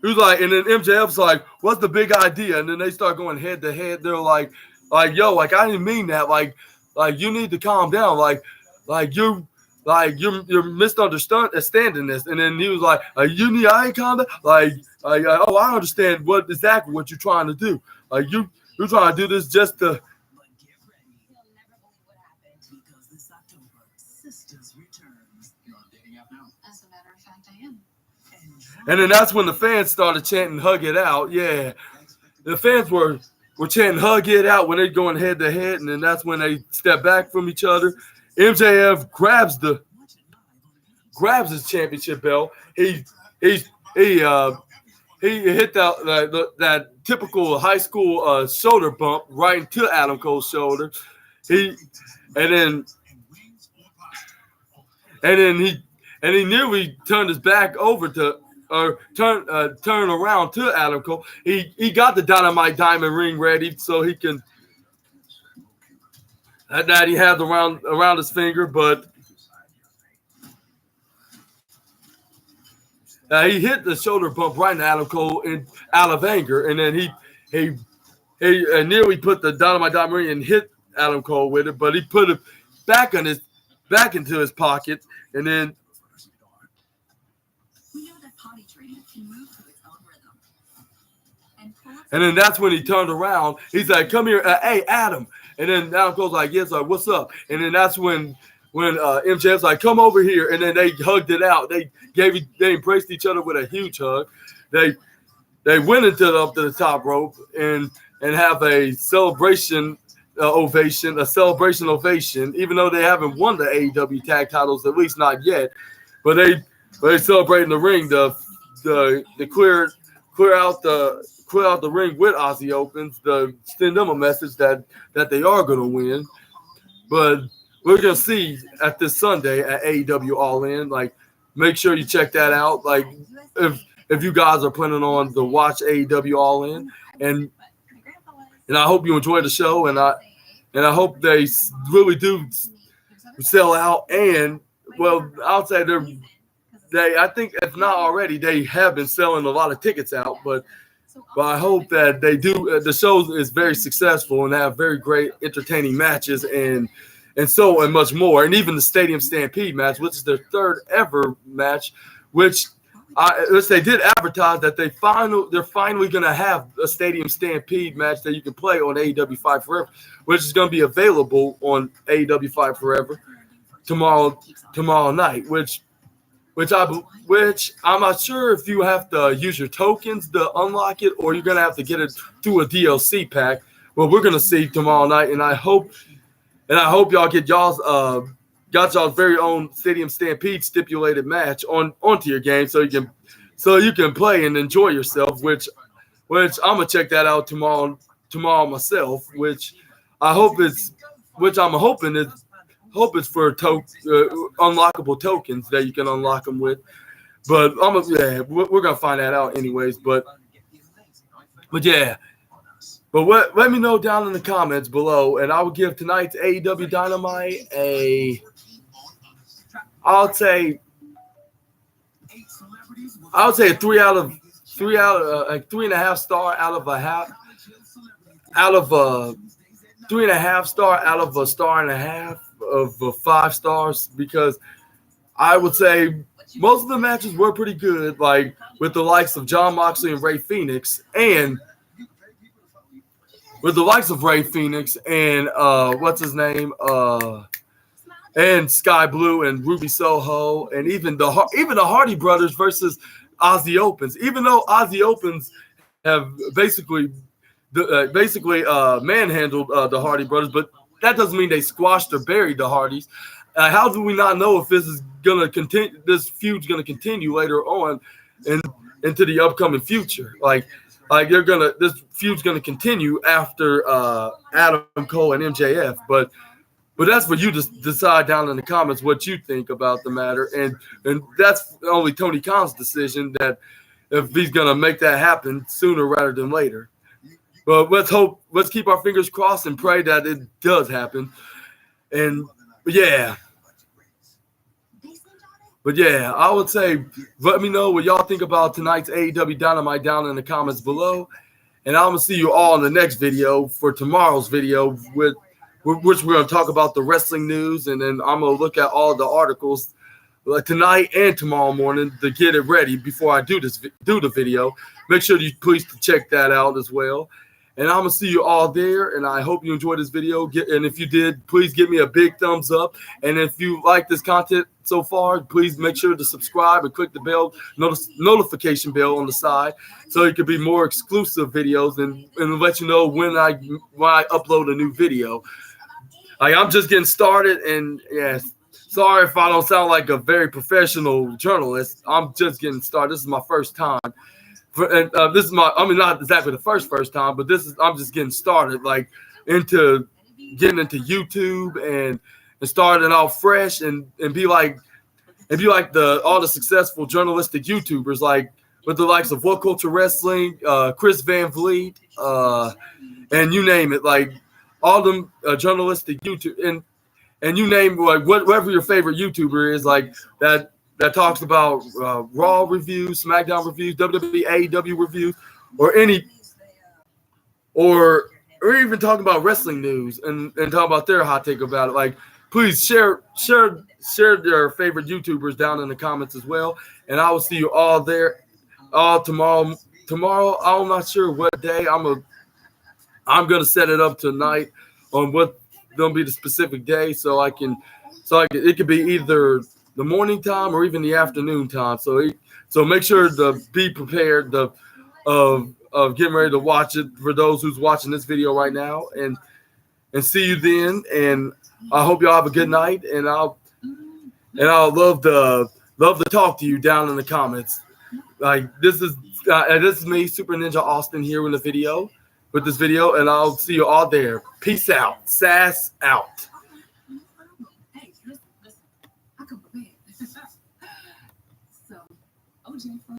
Speaker 1: he was like, and then MJF's like, what's the big idea? And then they start going head to head. They're like, yo, like, I didn't mean that. Like, you need to calm down. You're misunderstanding this. And then he was like, I ain't calm down. Oh, I understand exactly what you're trying to do. You're trying to do this just to.
Speaker 2: But get ready. You'll never believe what happened. Because this October, Sisters returns. You're on dating app now.
Speaker 5: As a matter of fact, I am.
Speaker 1: And then that's when the fans started chanting "Hug It Out." Yeah, the fans were chanting "Hug It Out" when they're going head to head, and then that's when they step back from each other. MJF grabs his championship belt. He hit that typical high school shoulder bump right into Adam Cole's shoulder. He nearly turned his back over to turn around to Adam Cole. He got the Dynamite Diamond ring ready so he can that he had around his finger, but. He hit the shoulder bump right in Adam Cole out of anger, and then he nearly put the Dynamite Diamond ring and hit Adam Cole with it, but he put it back into his pocket, and then.
Speaker 5: We know that potty training can move to its own rhythm.
Speaker 1: And then that's when he turned around. He's like, "Come here, hey Adam," and then Adam Cole's like, "Yes, like what's up?" And then that's when MJF's like, "Come over here," and then they hugged it out. They embraced each other with a huge hug. They went up to the top rope and have a celebration ovation, even though they haven't won the AEW tag titles, at least not yet. But they celebrate in the ring to clear quit out the ring with Aussie Opens to send them a message that they are going to win. But we're going to see at this Sunday at AEW All In. Like, make sure you check that out. Like, if you guys are planning on to watch AEW All In, and I hope you enjoy the show, and I hope they really do sell out. And well, I'll say I think if not already, they have been selling a lot of tickets out. But I hope that they do. The show is very successful and have very great, entertaining matches and much more. And even the Stadium Stampede match, which is their third ever match, which they did advertise that they're finally going to have a Stadium Stampede match that you can play on AEW Fight Forever, which is going to be available on AEW Fight Forever tomorrow night. Which I'm not sure if you have to use your tokens to unlock it, or you're going to have to get it through a DLC pack. Well, we're going to see tomorrow night, and I hope y'all get y'all's very own Stadium Stampede stipulated match onto your game, so you can play and enjoy yourself. Which I'm gonna check that out tomorrow myself. Which I'm hoping is for unlockable tokens that you can unlock them with. But we're gonna find that out anyways. But yeah. But let me know down in the comments below, and I will give tonight's AEW Dynamite I would say a 3.5 star out of a 1.5 of 5 stars, because I would say most of the matches were pretty good, like with the likes of Jon Moxley and Rey Fenix, and what's his name, and Sky Blue and Ruby Soho, and even the Hardy Brothers versus Aussie Opens. Even though Aussie Opens have basically manhandled the Hardy Brothers, but that doesn't mean they squashed or buried the Hardys. How do we not know if this is gonna continue? This feud's gonna continue later on into the upcoming future. This feud's gonna continue after Adam Cole and MJF, but that's for you to decide down in the comments what you think about the matter, and that's only Tony Khan's decision, that if he's gonna make that happen sooner rather than later. But let's keep our fingers crossed and pray that it does happen. But yeah, I would say let me know what y'all think about tonight's AEW Dynamite down in the comments below, and I'm gonna see you all in the next video for tomorrow's video, which we're gonna talk about the wrestling news, and then I'm gonna look at all the articles tonight and tomorrow morning to get it ready before I do the video. Make sure you please check that out as well. And I'm going to see you all there, and I hope you enjoyed this video. And if you did, please give me a big thumbs up. And if you like this content so far, please make sure to subscribe and click the bell, notification bell on the side, so it could be more exclusive videos and let you know when I upload a new video. I'm just getting started, and sorry if I don't sound like a very professional journalist. I'm just getting started. This is my first time. This is not exactly the first time, but I'm just getting started, into YouTube and starting out fresh and be like all the successful journalistic YouTubers, like with the likes of What Culture Wrestling, Chris Van Vliet, and you name it, like all them journalistic YouTube, and you name whatever your favorite YouTuber is, like that talks about Raw reviews, SmackDown reviews, WWE, AEW reviews, or even talking about wrestling news and talk about their hot take about it. Please share their favorite YouTubers down in the comments as well, and I will see you all there tomorrow. Tomorrow, I'm not sure what day. I'm gonna set it up tonight on what gonna be the specific day, so it could be either the morning time or even the afternoon time. So make sure to be prepared of getting ready to watch it for those who's watching this video right now, and see you then. And I hope y'all have a good night, and I'll love to talk to you down in the comments. This is this is me, Super Ninja Austin, here with this video, and I'll see you all there. Peace out. Sass out.
Speaker 5: Hey, listen, I come prepared. So, OG from